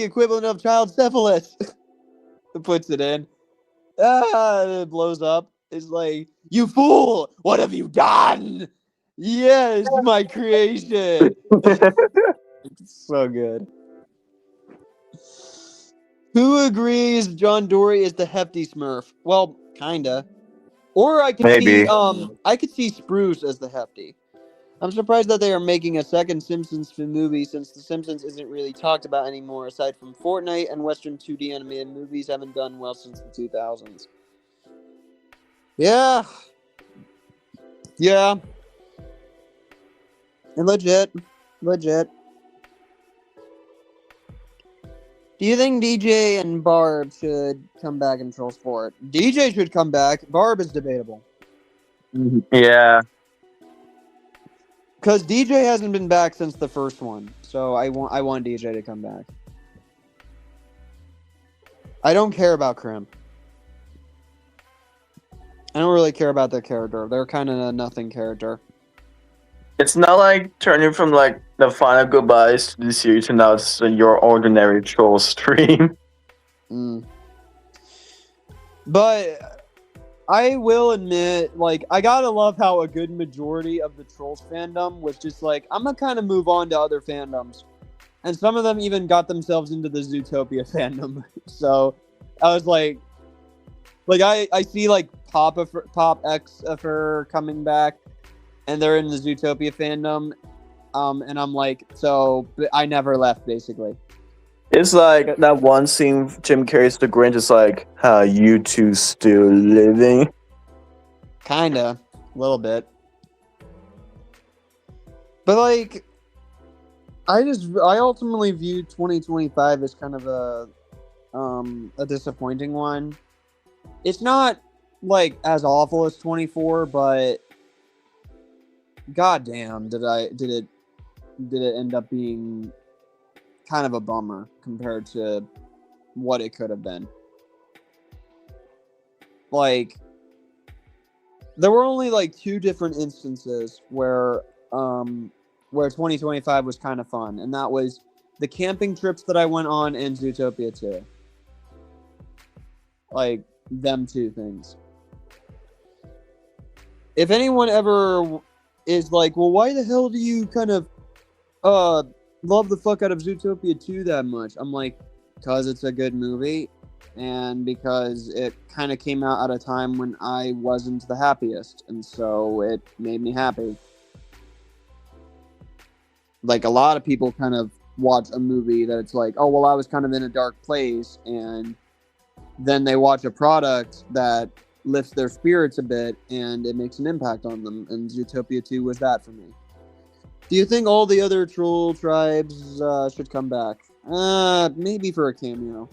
equivalent of child syphilis. It puts it in. It blows up. It's like, you fool! What have you done? Yes, my creation. It's so good. Who agrees John Dory is the hefty Smurf? Well, kinda. Or I could see Spruce as the hefty. I'm surprised that they are making a second Simpsons movie since The Simpsons isn't really talked about anymore, aside from Fortnite and Western 2D animated movies haven't done well since the 2000s. Yeah. Yeah. And legit. Do you think DJ and Barb should come back in Troll Sport? DJ should come back. Barb is debatable. Yeah. Because DJ hasn't been back since the first one, so I want DJ to come back. I don't care about Crimp. I don't really care about their character. They're kind of a nothing character. It's not like turning from like the final goodbyes to the series to now it's your ordinary troll stream. But I will admit, like, I gotta love how a good majority of the Trolls fandom was just like, I'm gonna kind of move on to other fandoms. And some of them even got themselves into the Zootopia fandom. So I was like I see like Pop X coming back, and they're in the Zootopia fandom. And I'm like, so I never left, basically. It's like that one scene Jim Carrey's The Grinch is like, how you two still living? Kinda. A little bit. But like, I ultimately view 2025 as kind of a disappointing one. It's not like as awful as 24, but goddamn, did it end up being kind of a bummer compared to what it could have been. Like, there were only like 2 different instances where 2025 was kind of fun, and that was the camping trips that I went on and Zootopia 2. Like, them two things. If anyone ever is like, well, why the hell do you kind of love the fuck out of Zootopia 2 that much? I'm like, because it's a good movie, and because it kind of came out at a time when I wasn't the happiest, and so it made me happy. Like, a lot of people kind of watch a movie that it's like, oh, well, I was kind of in a dark place, and then they watch a product that lifts their spirits a bit, and it makes an impact on them, and Zootopia 2 was that for me. Do you think all the other troll tribes should come back? Maybe for a cameo.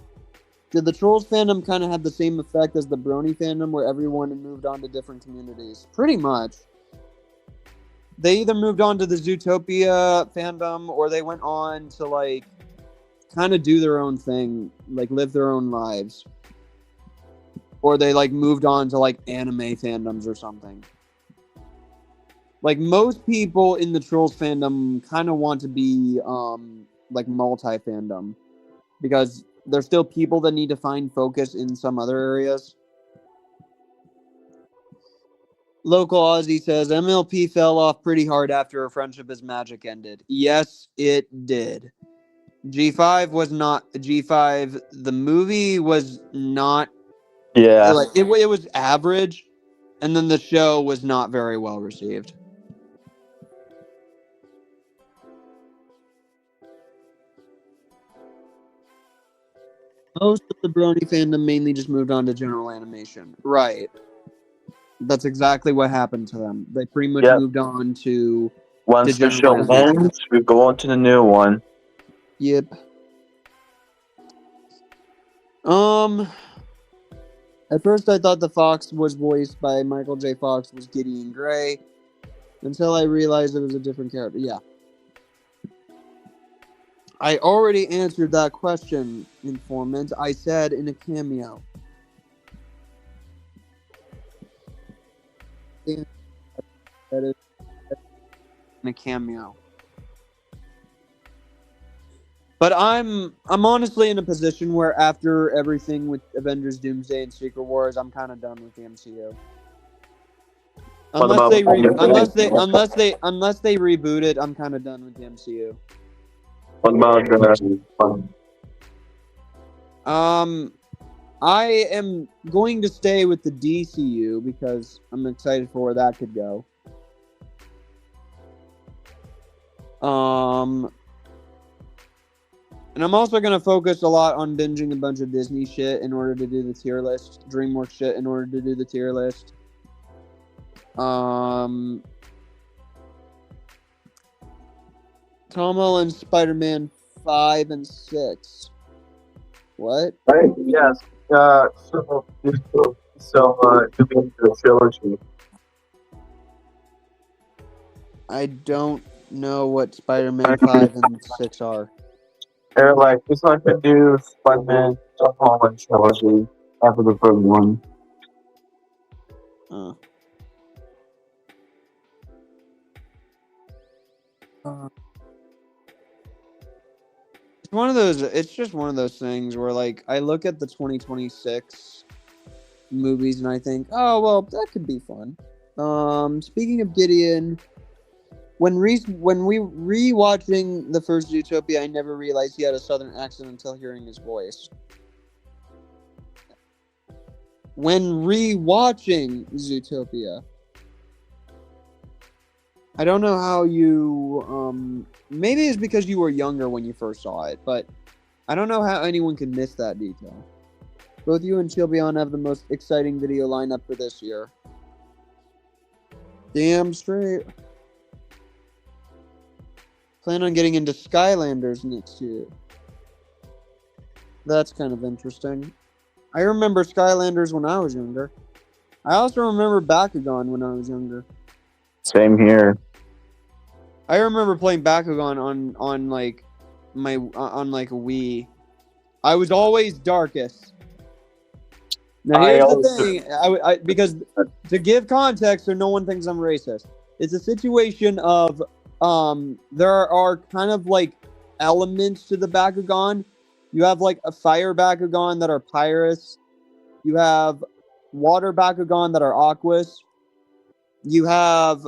Did the Trolls fandom kind of have the same effect as the Brony fandom, where everyone moved on to different communities? Pretty much. They either moved on to the Zootopia fandom, or they went on to, like, kind of do their own thing, like, live their own lives. Or they, like, moved on to, like, anime fandoms or something. Like, most people in the Trolls fandom kind of want to be, like, multi-fandom. Because there's still people that need to find focus in some other areas. Local Aussie says, MLP fell off pretty hard after A Friendship is Magic ended. Yes, it did. G5 was not... G5, the movie was not... Yeah. Like, it was average, and then the show was not very well received. Most of the Brony fandom mainly just moved on to general animation. Right. That's exactly what happened to them. They pretty much moved on to Once the show animation. ends, we go on to the new one. Yep. At first I thought the fox was voiced by Michael J. Fox was Gideon Gray, until I realized it was a different character. Yeah. I already answered that question, informant. I said in a cameo. In a cameo. But I'm honestly in a position where after everything with Avengers Doomsday and Secret Wars, I'm kind of done with the MCU. Unless they reboot it, I'm kind of done with the MCU. What about I am going to stay with the DCU because I'm excited for where that could go. And I'm also going to focus a lot on binging a bunch of Disney shit in order to do the tier list. DreamWorks shit in order to do the tier list. Tom Holland's Spider-Man 5 and 6. What? Right, yes. So doing the trilogy. I don't know what Spider-Man 5 and 6 are. They're like, it's like to do Spider-Man Tom Holland trilogy after the third one. It's just one of those things where, like, I look at the 2026 movies and I think, oh, well, that could be fun. Speaking of Gideon, when we rewatching the first Zootopia, I never realized he had a southern accent until hearing his voice. When rewatching Zootopia, I don't know how you, maybe it's because you were younger when you first saw it, but I don't know how anyone can miss that detail. Both you and Chilbyon have the most exciting video lineup for this year. Damn straight. Plan on getting into Skylanders next year. That's kind of interesting. I remember Skylanders when I was younger. I also remember Bakugan when I was younger. Same here. I remember playing Bakugan on like my on like a Wii. I was always darkest. Now here's the thing, because to give context so no one thinks I'm racist, it's a situation of there are kind of like elements to the Bakugan. You have like a fire Bakugan that are pirates. You have water Bakugan that are Aquas. You have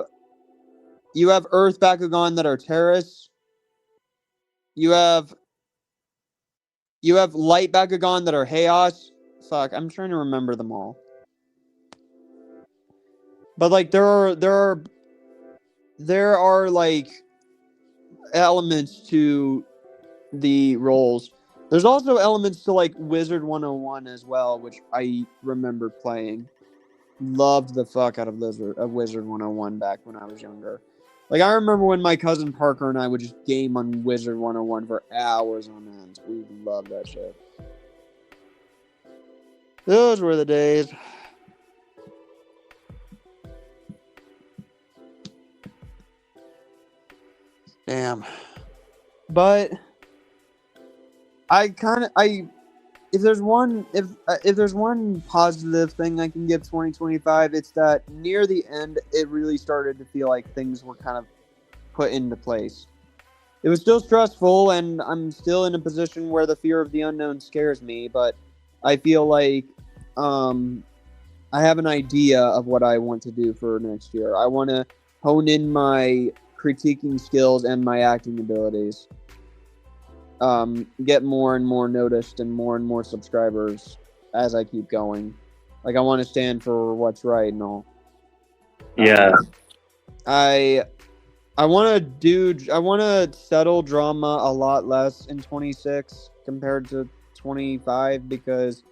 Earth Bakugan that are Terrace. You have light Bakugan that are Chaos. Fuck, I'm trying to remember them all. But like there are like elements to the roles. There's also elements to like Wizard 101 as well, which I remember playing. Loved the fuck out of Wizard 101 back when I was younger. Like I remember when my cousin Parker and I would just game on Wizard 101 for hours on end. We loved that shit. Those were the days. Damn. But if there's one positive thing I can give 2025, it's that near the end it really started to feel like things were kind of put into place. It was still stressful, and I'm still in a position where the fear of the unknown scares me, but I feel like I have an idea of what I want to do for next year. I want to hone in my critiquing skills and my acting abilities. Get more and more noticed and more subscribers as I keep going. Like I want to stand for what's right and all. Yeah. I want to settle drama a lot less in 26 compared to 25 because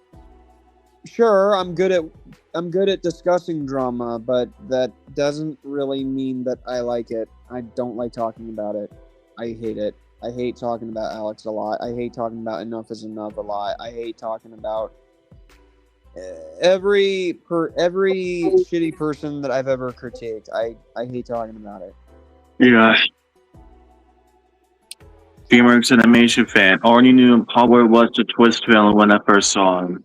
sure, I'm good at discussing drama, but that doesn't really mean that I like it. I don't like talking about it. I hate it. I hate talking about Alex a lot. I hate talking about Enough is Enough a lot. I hate talking about every shitty person that I've ever critiqued. I hate talking about it. Yeah. DreamWorks animation fan. Already knew Howard was the twist villain when I first saw him.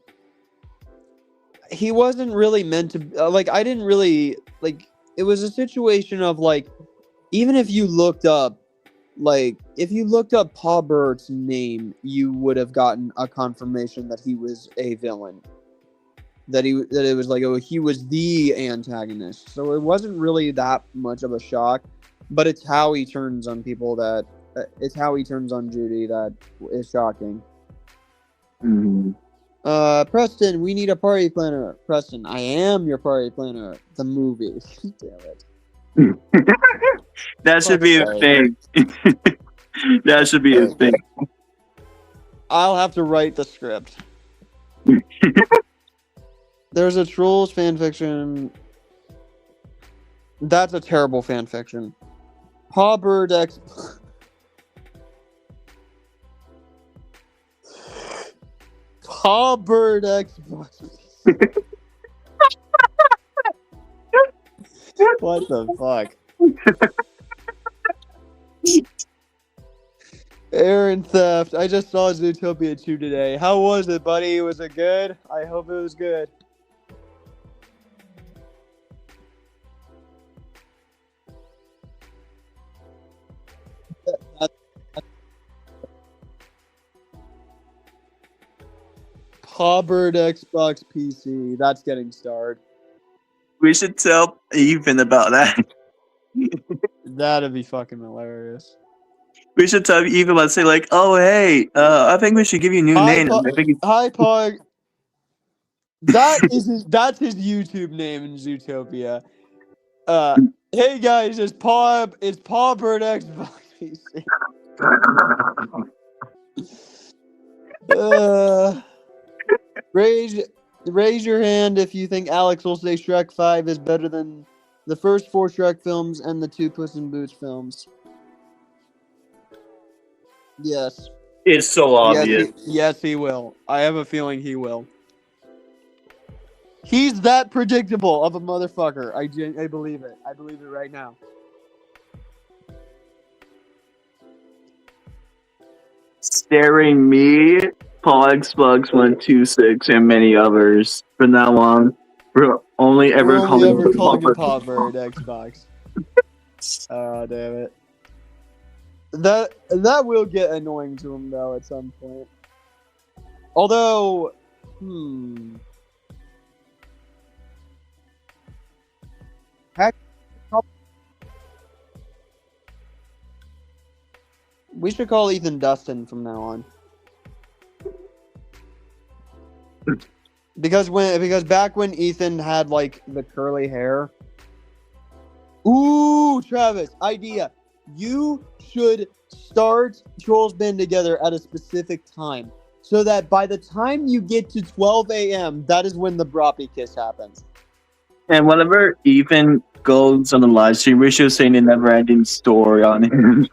He wasn't really meant to. I didn't really like. It was a situation of like, even if you looked up Paul Burt's name, you would have gotten a confirmation that he was a villain. That it was like, oh, he was the antagonist. So it wasn't really that much of a shock, but it's how he turns on people that it's how he turns on Judy that is shocking. Mm-hmm. Preston, we need a party planner. Preston, I am your party planner. The movie. Damn it. That should be a thing. That should be a thing. I'll have to write the script. There's a Trolls fanfiction. That's a terrible fanfiction. Paw Bird X. Paw Bird Xbox. What the fuck? Aaron Theft. I just saw Zootopia 2 today. How was it, buddy? Was it good? I hope it was good. Pawbird Xbox PC. That's getting starred. We should tell Ethan about that. That'd be fucking hilarious. We should tell Ethan about say like, oh hey, I think we should give you a new name. Hi Pog. That's his YouTube name in Zootopia. Hey guys, it's Pawbird Xbox PC. Raise your hand if you think Alex will say Shrek 5 is better than the first 4 Shrek films and the 2 Puss in Boots films. Yes. It's so obvious. Yes, he will. I have a feeling he will. He's that predictable of a motherfucker. I believe it. I believe it right now. Staring me, Paul Xbox 126, and many others. From now on, we're only ever calling him Pawbird Xbox. Oh, damn it. That will get annoying to him though at some point. Although, We should call Ethan Dustin from now on. Because back when Ethan had like the curly hair. Ooh, Travis, idea. You should start Trolls Band together at a specific time. So that by the time you get to 12 a.m., that is when the Broppy kiss happens. And whenever Ethan goes on the live stream, we should sing a never-ending story on him.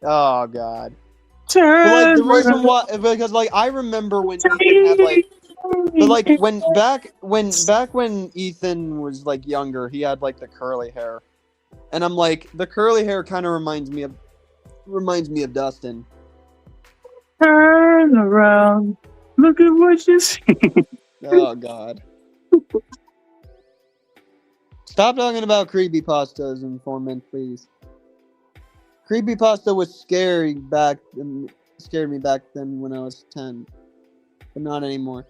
Oh God. But like the reason why, because like I remember when Ethan had like, but like back when Ethan was like younger, he had like the curly hair, and I'm like the curly hair kind of reminds me of Dustin. Turn around, look at what you see. Oh God. Stop talking about creepypastas, Informant, please. Creepypasta was scared me back then when I was 10, but not anymore.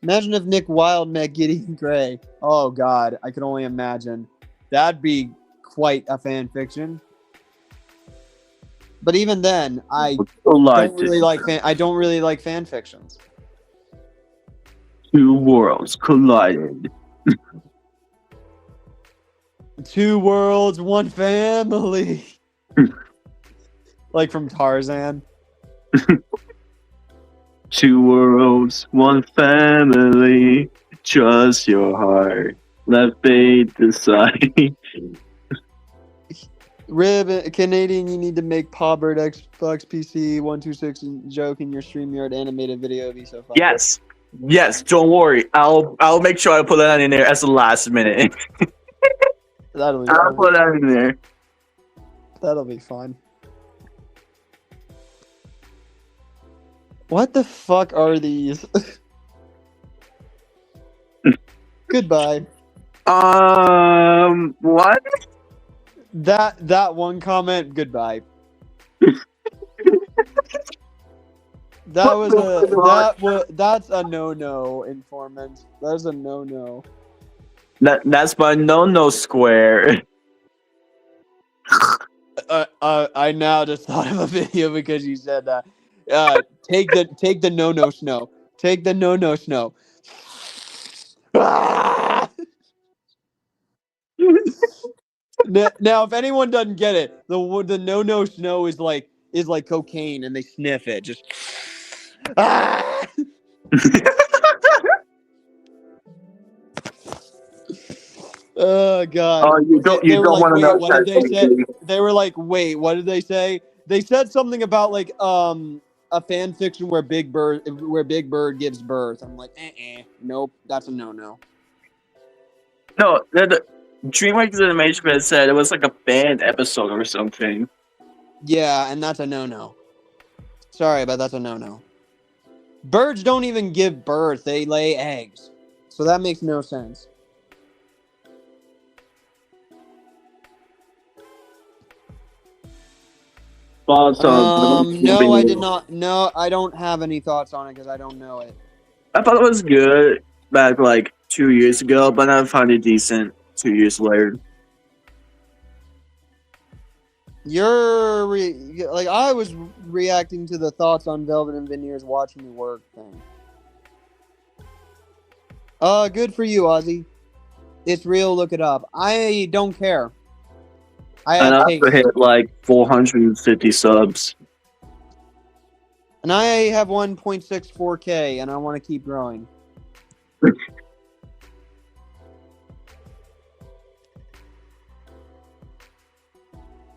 Imagine if Nick Wilde met Gideon Gray. Oh God, I can only imagine. That'd be quite a fan fiction. But even then, I don't really like fan fictions. Two worlds collided. Two worlds, one family. Like from Tarzan. Two worlds, one family. Trust your heart. Let fate decide. Rib, Canadian, you need to make Pawbird Xbox PC 126 joke in your StreamYard animated video. It'd be so fun. Yes. Don't worry. I'll make sure I put that in there as the last minute. I'll put that in there. That'll be fun. What the fuck are these? Goodbye. What? That one comment. Goodbye. That's a no, Informant. That's a no. That's my no square. I now just thought of a video because you said that. Take the no snow. Take the no snow. Now, if anyone doesn't get it, the no snow is like cocaine, and they sniff it. Just. Oh God! Oh, you don't want to know. What did they say? They were like, "Wait, what did they say?" They said something about like a fan fiction where Big Bird gives birth. I'm like, nope, that's a no. No, the DreamWorks Animation said it was like a banned episode or something. Yeah, and that's a no. Sorry, but that's a no. Birds don't even give birth; they lay eggs, so that makes no sense. No, I did not. No, I don't have any thoughts on it because I don't know it. I thought it was good back like 2 years ago, but I found it decent 2 years later. I was reacting to the thoughts on Velvet and Veneer's Watch Me Work thing. Good for you, Ozzy. It's real. Look it up. I don't care. I also hit like 450 subs. And I have 1.64K, and I want to keep growing.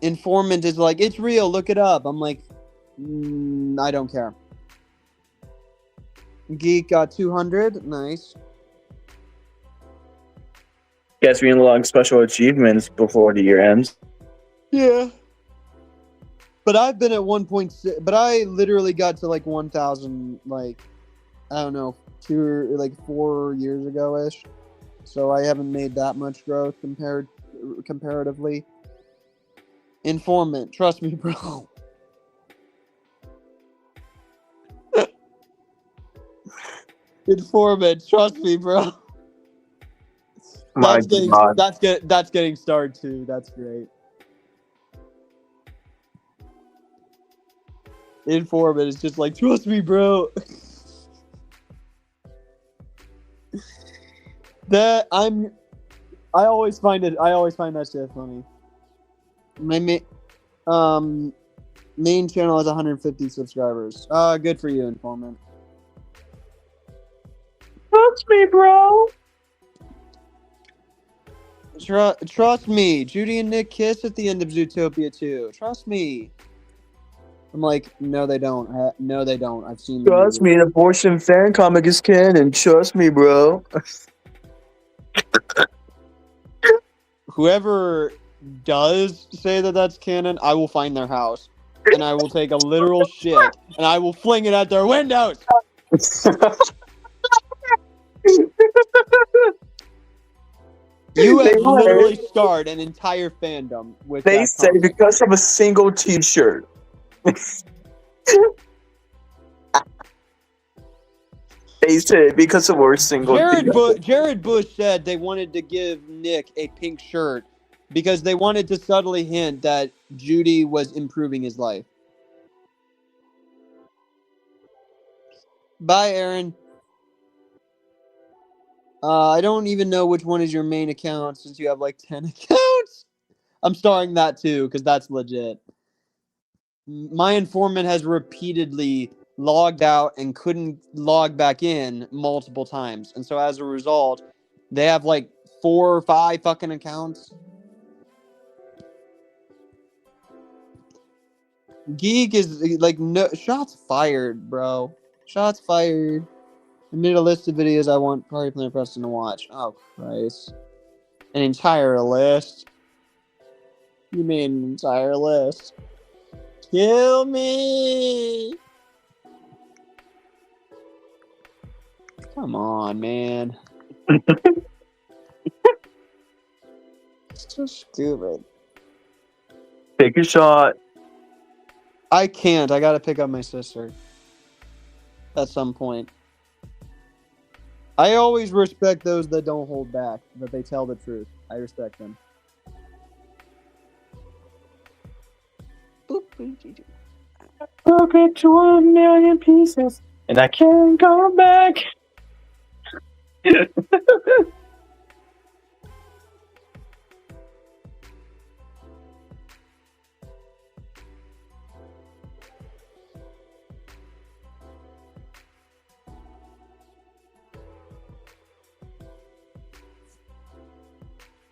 Informant is like, it's real, look it up. I'm like, I don't care. Geek got 200, nice. Guess we unlock special achievements before the year ends. Yeah. But I've been at 1.6, but I literally got to like 1,000, like, I don't know, 4 years ago-ish. So I haven't made that much growth comparatively. Informant, trust me, bro. Informant, trust me, bro. That's getting starred too. That's great. informant is just like, trust me, bro. I always find that shit funny. My main channel has 150 subscribers. Good for you, informant. Trust me, bro. Trust me, Judy and Nick kiss at the end of Zootopia 2. Trust me. I'm like, no, they don't. No, they don't. I've seen the Trust movie. me, an abortion fan comic is canon. Trust me, bro. Whoever does say that that's canon, I will find their house. And I will take a literal shit. And I will fling it at their windows. You have literally starred an entire fandom with They that say comment. because of a single T-shirt. They say because of a single T-shirt. Jared Bush said they wanted to give Nick a pink shirt because they wanted to subtly hint that Judy was improving his life. Bye, Aaron. I don't even know which one is your main account since you have like 10 accounts. I'm starring that too because that's legit. My informant has repeatedly logged out and couldn't log back in multiple times. And so as a result, they have like 4 or 5 fucking accounts. Geek is like, no shots fired, bro. Shots fired. I made a list of videos I want Party Planner Preston to watch. Oh, Christ. An entire list? You made an entire list. Kill me! Come on, man. It's so stupid. Take a shot. I can't. I gotta pick up my sister. At some point. I always respect those that don't hold back, that they tell the truth. I respect them. Broke it to 1,000,000 pieces, and I can't go back.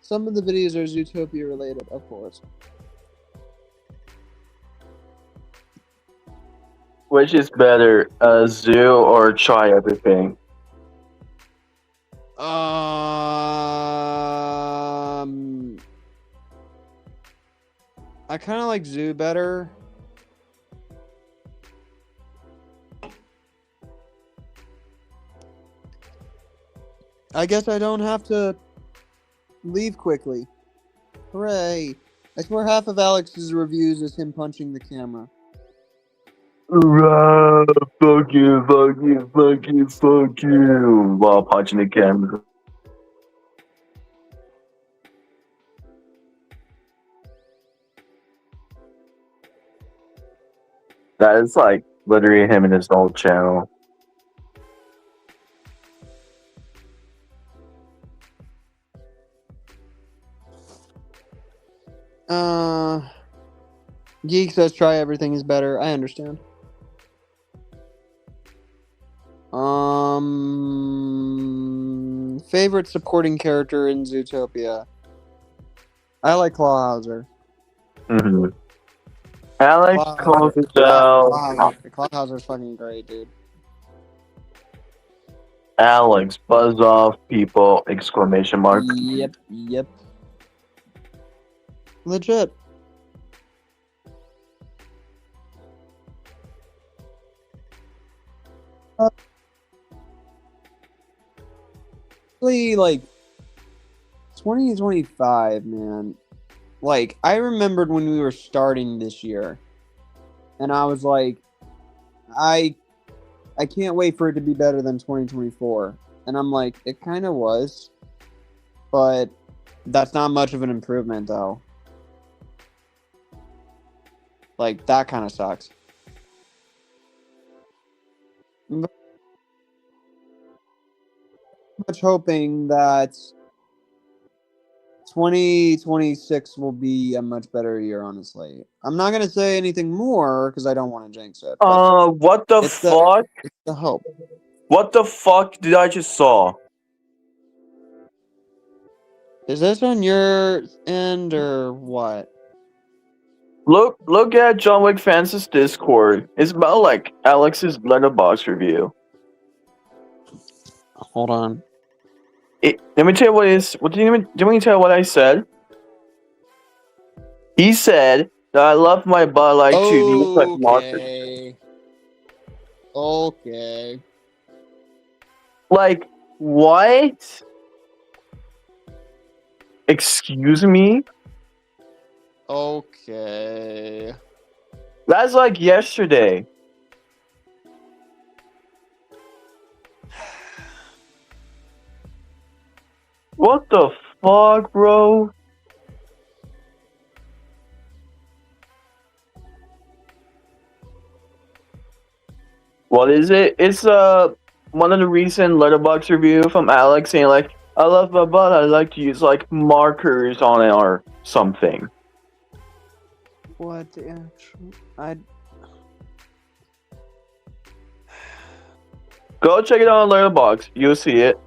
Some of the videos are Zootopia related, of course. Which is better, a zoo or try everything? I kind of like Zoo better. I guess I don't have to leave quickly. Hooray! I swear half of Alex's reviews is him punching the camera. Fuck you, fuck you, fuck you, fuck you, while punching the camera. That is like literally him in his old channel. Geek says try everything is better. I understand. Favorite supporting character in Zootopia? I like Clawhauser. Mm-hmm. Alex Clawhauser's fucking great, dude. Alex, buzz off, people! Exclamation mark. Yep. Legit. Like 2025, man. Like, I remembered when we were starting this year, and I was like, I can't wait for it to be better than 2024. And I'm like, it kind of was, but that's not much of an improvement, though. Like, that kind of sucks. Very much hoping that 2026 will be a much better year. Honestly, I'm not gonna say anything more because I don't want to jinx it. But What the it's fuck? the hope. What the fuck did I just saw? Is this on your end or what? Look at John Wick Fans' Discord. It's about like Alex's letterbox review. Hold on. Let me tell you what is. What did you tell you what I said? He said that I love my butt like to look like monsters. Okay. Okay. Like what? Excuse me? Okay. That's like yesterday. What the fuck, bro? What is it? It's one of the recent letterbox review from Alex saying like, I love my butt. I like to use like markers on it or something. What the actual? I. Go check it out on letterbox. You'll see it.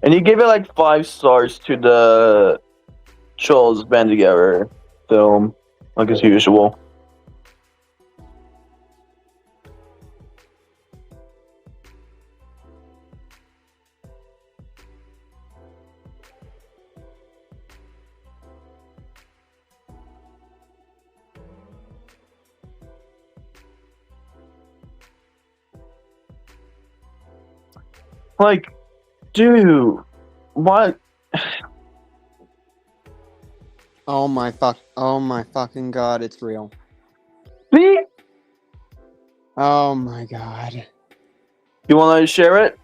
And he gave it like 5 stars to the Trolls Band Together film, like as usual. Like, dude, what? Oh my fuck! Oh my fucking god! It's real. See? Oh my god. You want to share it?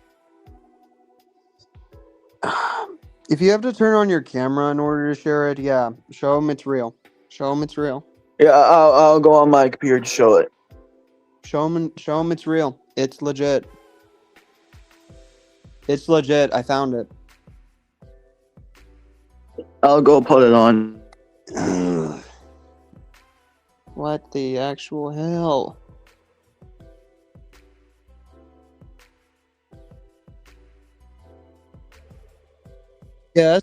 If you have to turn on your camera in order to share it, yeah, show them it's real. Show them it's real. Yeah, I'll go on my computer to show it. Show them it's real. It's legit. It's legit. I found it. I'll go put it on. What the actual hell? Yes.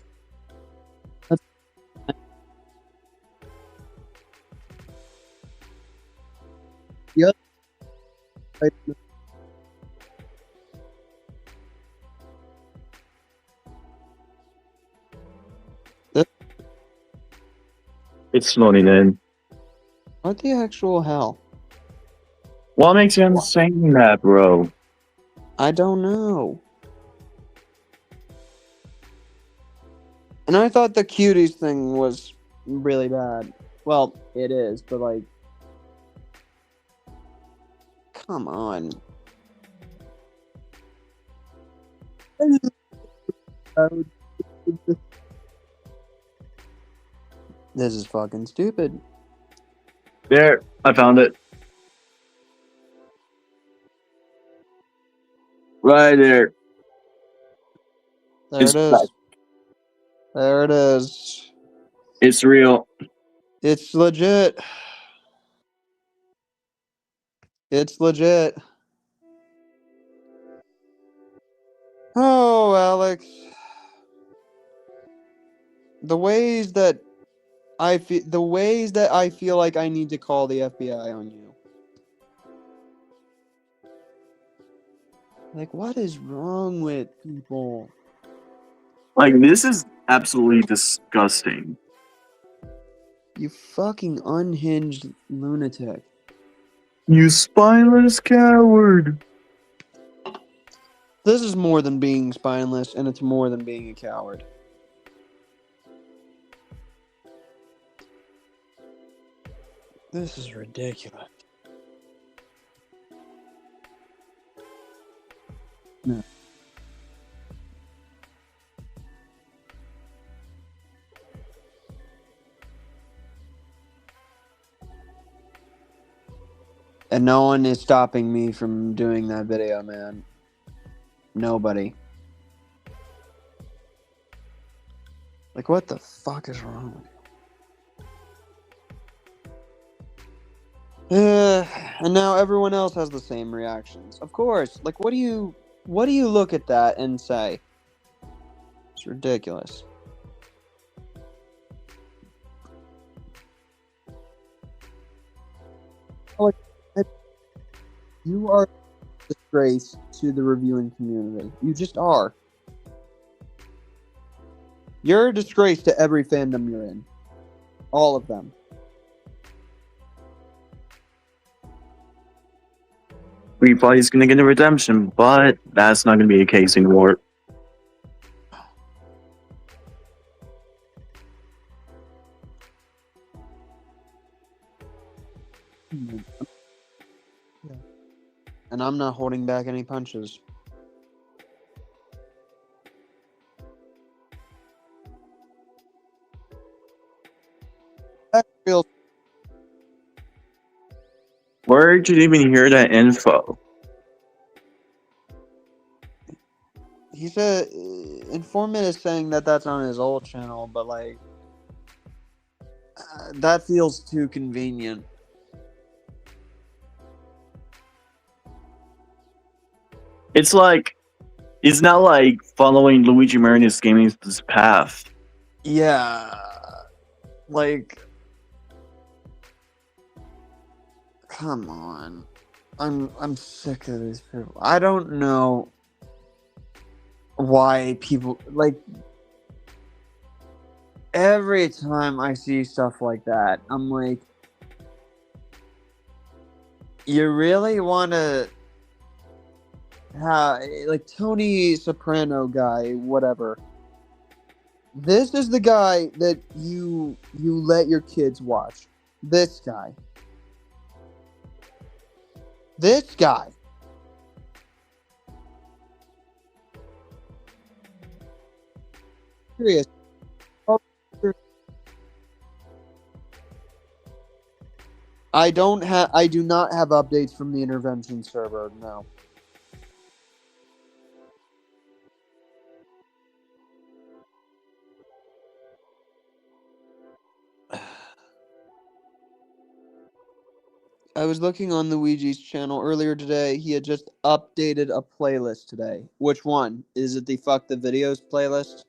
Yep. It's loading in. What the actual hell? What makes you saying that, bro? I don't know. And I thought the cuties thing was really bad. Well, it is, but like, come on. This is fucking stupid. There, I found it. Right there. There It's it is. back. There it is. It's real. It's legit. It's legit. Oh, Alex. The ways that I feel like I need to call the FBI on you. Like, what is wrong with people? Like, this is absolutely disgusting. You fucking unhinged lunatic. You spineless coward. This is more than being spineless, and it's more than being a coward. This is ridiculous. No. And no one is stopping me from doing that video, man. Nobody. Like, what the fuck is wrong with you? And now everyone else has the same reactions. Of course. Like, what do you look at that and say? It's ridiculous. You are a disgrace to the reviewing community. You just are. You're a disgrace to every fandom you're in. All of them. We thought he's gonna get a redemption, but that's not gonna be the case anymore. And I'm not holding back any punches. That's real. Where did you even hear that info? He said, informant is saying that that's on his old channel, but like, that feels too convenient. It's like, it's not like following Luigi Mari's gaming path. Yeah, like, come on. I'm sick of these people. I don't know why people like. Every time I see stuff like that, I'm like, you really want to have like Tony Soprano guy, whatever. This is the guy that you let your kids watch. This guy. This guy. Serious. I do not have updates from the intervention server, no. I was looking on Luigi's channel earlier today. He had just updated a playlist today. Which one? Is it the Fuck the Videos playlist?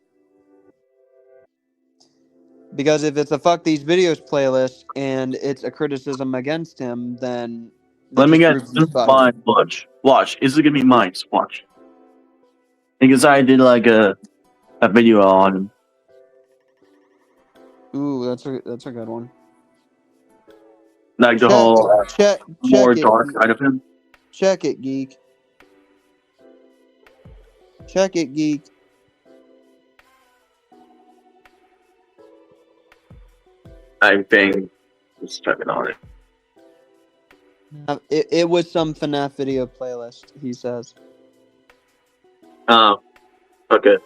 Because if it's a Fuck These Videos playlist and it's a criticism against him, then that Let me just get proves he's fucked. mine. Watch. Is it gonna be mine? Watch. Because I did like a video on. Ooh, that's a good one. Like the whole check more it, dark side of him. Check it, geek. Check it, geek. I think just checking on it. It was some FNAF video playlist, he says. Oh, okay.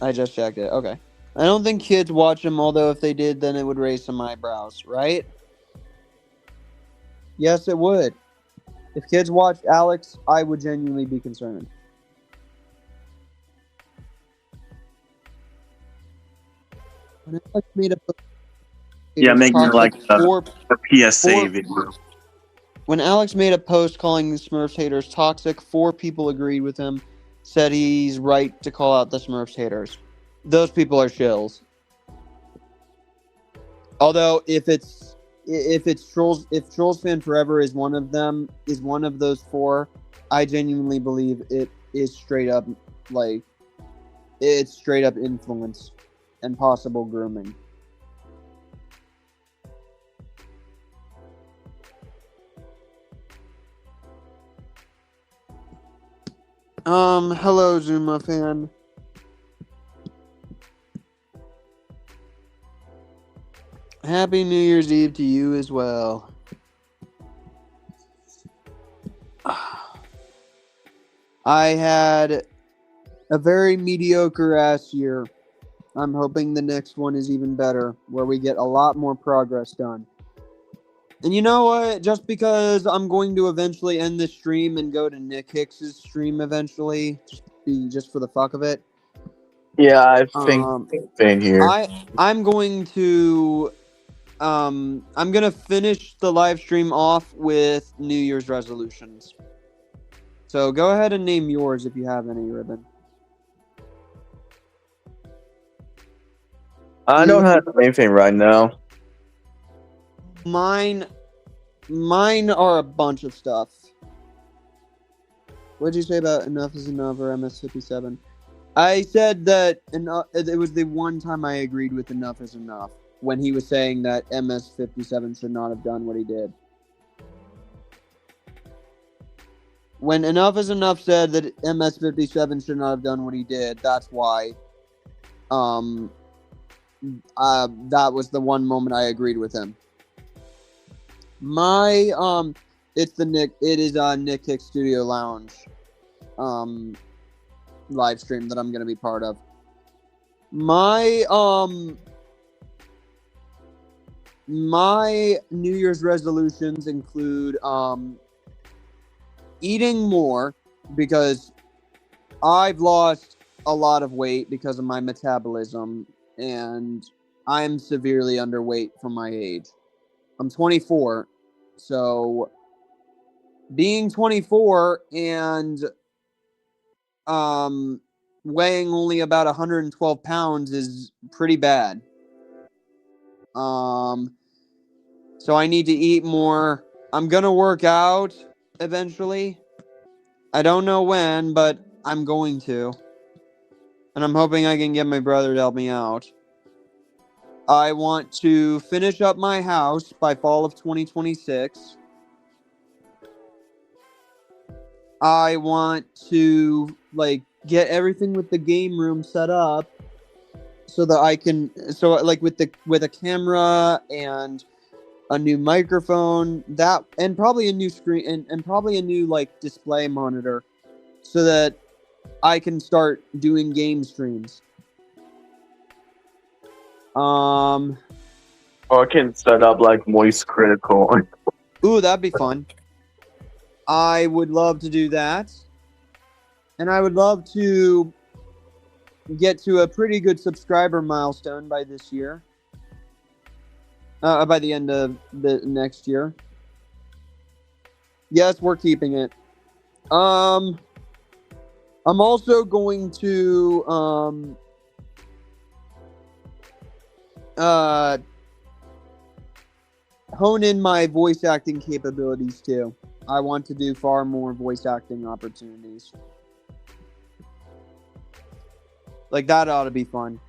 I just checked it. Okay. I don't think kids watch them, although if they did, then it would raise some eyebrows, right? Yes, it would. If kids watched Alex, I would genuinely be concerned. When Alex made a making like a PSA video. When Alex made a post calling the Smurfs haters toxic, 4 people agreed with him, said he's right to call out the Smurfs haters. Those people are shills. Although if Trolls Fan Forever is one of them, is one of those 4, I genuinely believe it is straight up like it's straight up influence and possible grooming. Hello, Zuma fan. Happy New Year's Eve to you as well. I had a very mediocre ass year. I'm hoping the next one is even better, where we get a lot more progress done. And you know what? Just because I'm going to eventually end this stream and go to Nick Hicks's stream eventually, just for the fuck of it. Yeah, I think Um, same here. I'm going to I'm gonna finish the live stream off with New Year's resolutions. So go ahead and name yours if you have any, Ribbon. I don't have anything right now. Mine are a bunch of stuff. What did you say about Enough is Enough or MS57? I said that it was the one time I agreed with Enough is Enough when he was saying that MS57 should not have done what he did. When Enough is Enough said that MS57 should not have done what he did, that's why that was the one moment I agreed with him. My it is Nick Hick Studio Lounge live stream that I'm gonna be part of. My New Year's resolutions include eating more, because I've lost a lot of weight because of my metabolism, and I'm severely underweight for my age. I'm 24, so being 24 and weighing only about 112 pounds is pretty bad. So I need to eat more. I'm gonna work out eventually. I don't know when, but I'm going to. And I'm hoping I can get my brother to help me out. I want to finish up my house by fall of 2026. I want to get everything with the game room set up so that I can with a camera and a new microphone, that and probably a new screen and probably a new display monitor, so that I can start doing game streams. Or I can set up voice critical. Ooh, that'd be fun. I would love to do that. And I would love to get to a pretty good subscriber milestone by this year. By the end of the next year. Yes, we're keeping it. I'm also going to hone in my voice acting capabilities too. I want to do far more voice acting opportunities. That ought to be fun.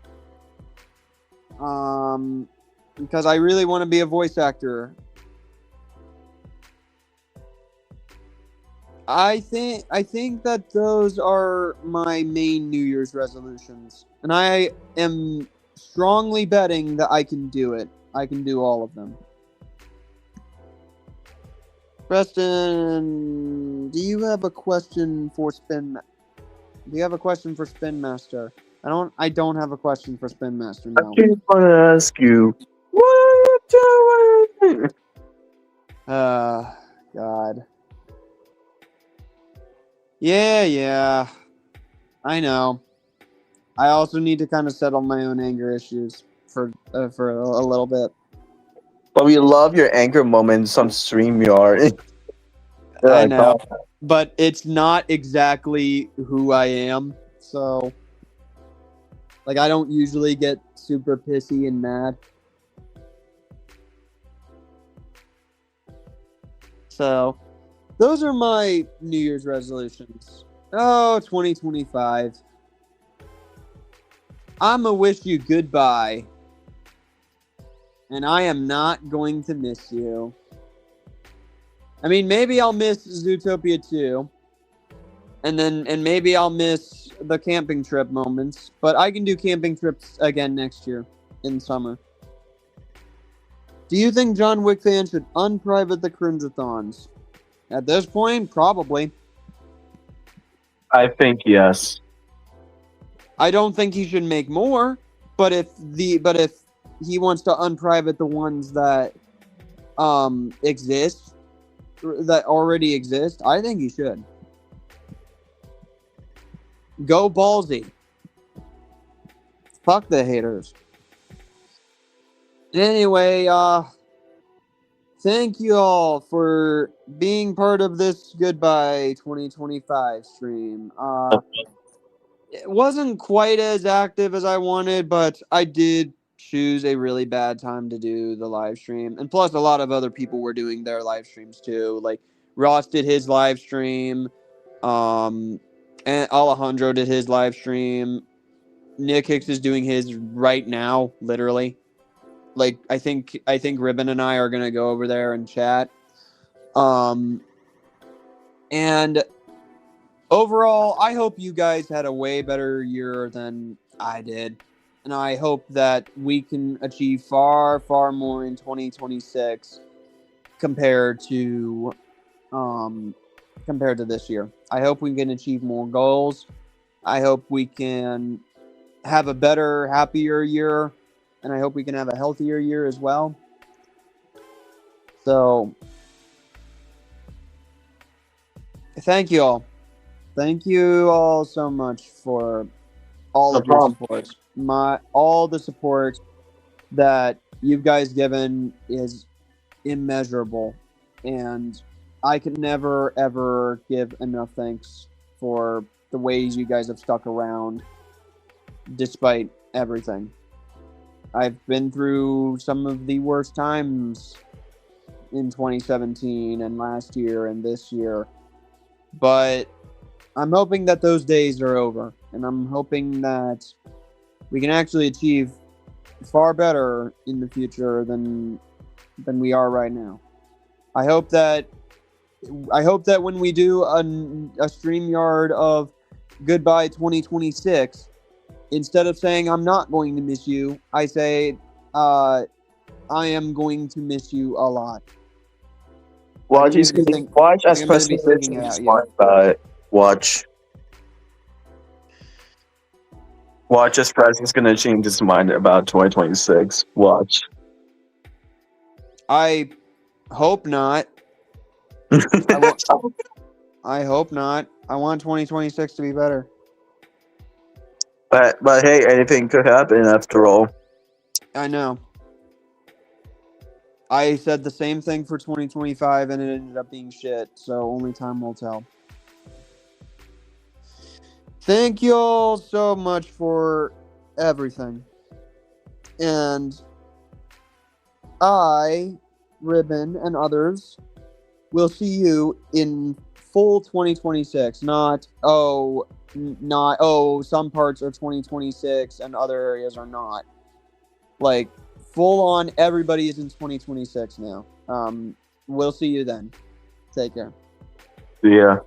Because I really want to be a voice actor. I think that those are my main New Year's resolutions. And I am strongly betting that I can do it. I can do all of them. Preston, do you have a question for Spin Master? I don't have a question for Spin Master now. I just want to ask you, what are you doing? God. Yeah. I know. I also need to kind of settle my own anger issues for a little bit. But we love your anger moments on StreamYard. I know, but it's not exactly who I am. So, I don't usually get super pissy and mad. So, those are my New Year's resolutions. Oh, 2025. I'ma wish you goodbye. And I am not going to miss you. I mean, maybe I'll miss Zootopia 2. And maybe I'll miss the camping trip moments. But I can do camping trips again next year in summer. Do you think John Wick fans should unprivate the Cringeathons? At this point, probably. I think yes. I don't think he should make more, but if he wants to unprivate the ones that exist, that already exist, I think you should. Go ballsy. Fuck the haters. Anyway, thank you all for being part of this Goodbye 2025 stream. It wasn't quite as active as I wanted, but I did choose a really bad time to do the live stream. And plus, a lot of other people were doing their live streams too. Like, Ross did his live stream. And Alejandro did his live stream. Nick Hicks is doing his right now, literally. Like, I think Ribbon and I are gonna go over there and chat. And overall, I hope you guys had a way better year than I did. And I hope that we can achieve far, far more in 2026 compared to this year. I hope we can achieve more goals. I hope we can have a better, happier year. And I hope we can have a healthier year as well. So, thank you all. Thank you all so much for all of your support. All the support that you guys given is immeasurable, and I can never ever give enough thanks for the ways you guys have stuck around despite everything. I've been through some of the worst times in 2017 and last year and this year, but I'm hoping that those days are over, and I'm hoping that we can actually achieve far better in the future than we are right now. I hope that when we do a StreamYard of Goodbye 2026, instead of saying I'm not going to miss you, I say I am going to miss you a lot. Watch as President is smart about it. Watch as President's gonna change his mind about 2026. Watch. I hope not. I hope not. I want 2026 to be better. But hey, anything could happen after all. I know. I said the same thing for 2025 and it ended up being shit, so only time will tell. Thank you all so much for everything. And I, Ribbon, and others will see you in full 2026. Not some parts are 2026 and other areas are not. Like, full on, everybody is in 2026 now. We'll see you then. Take care. Yeah.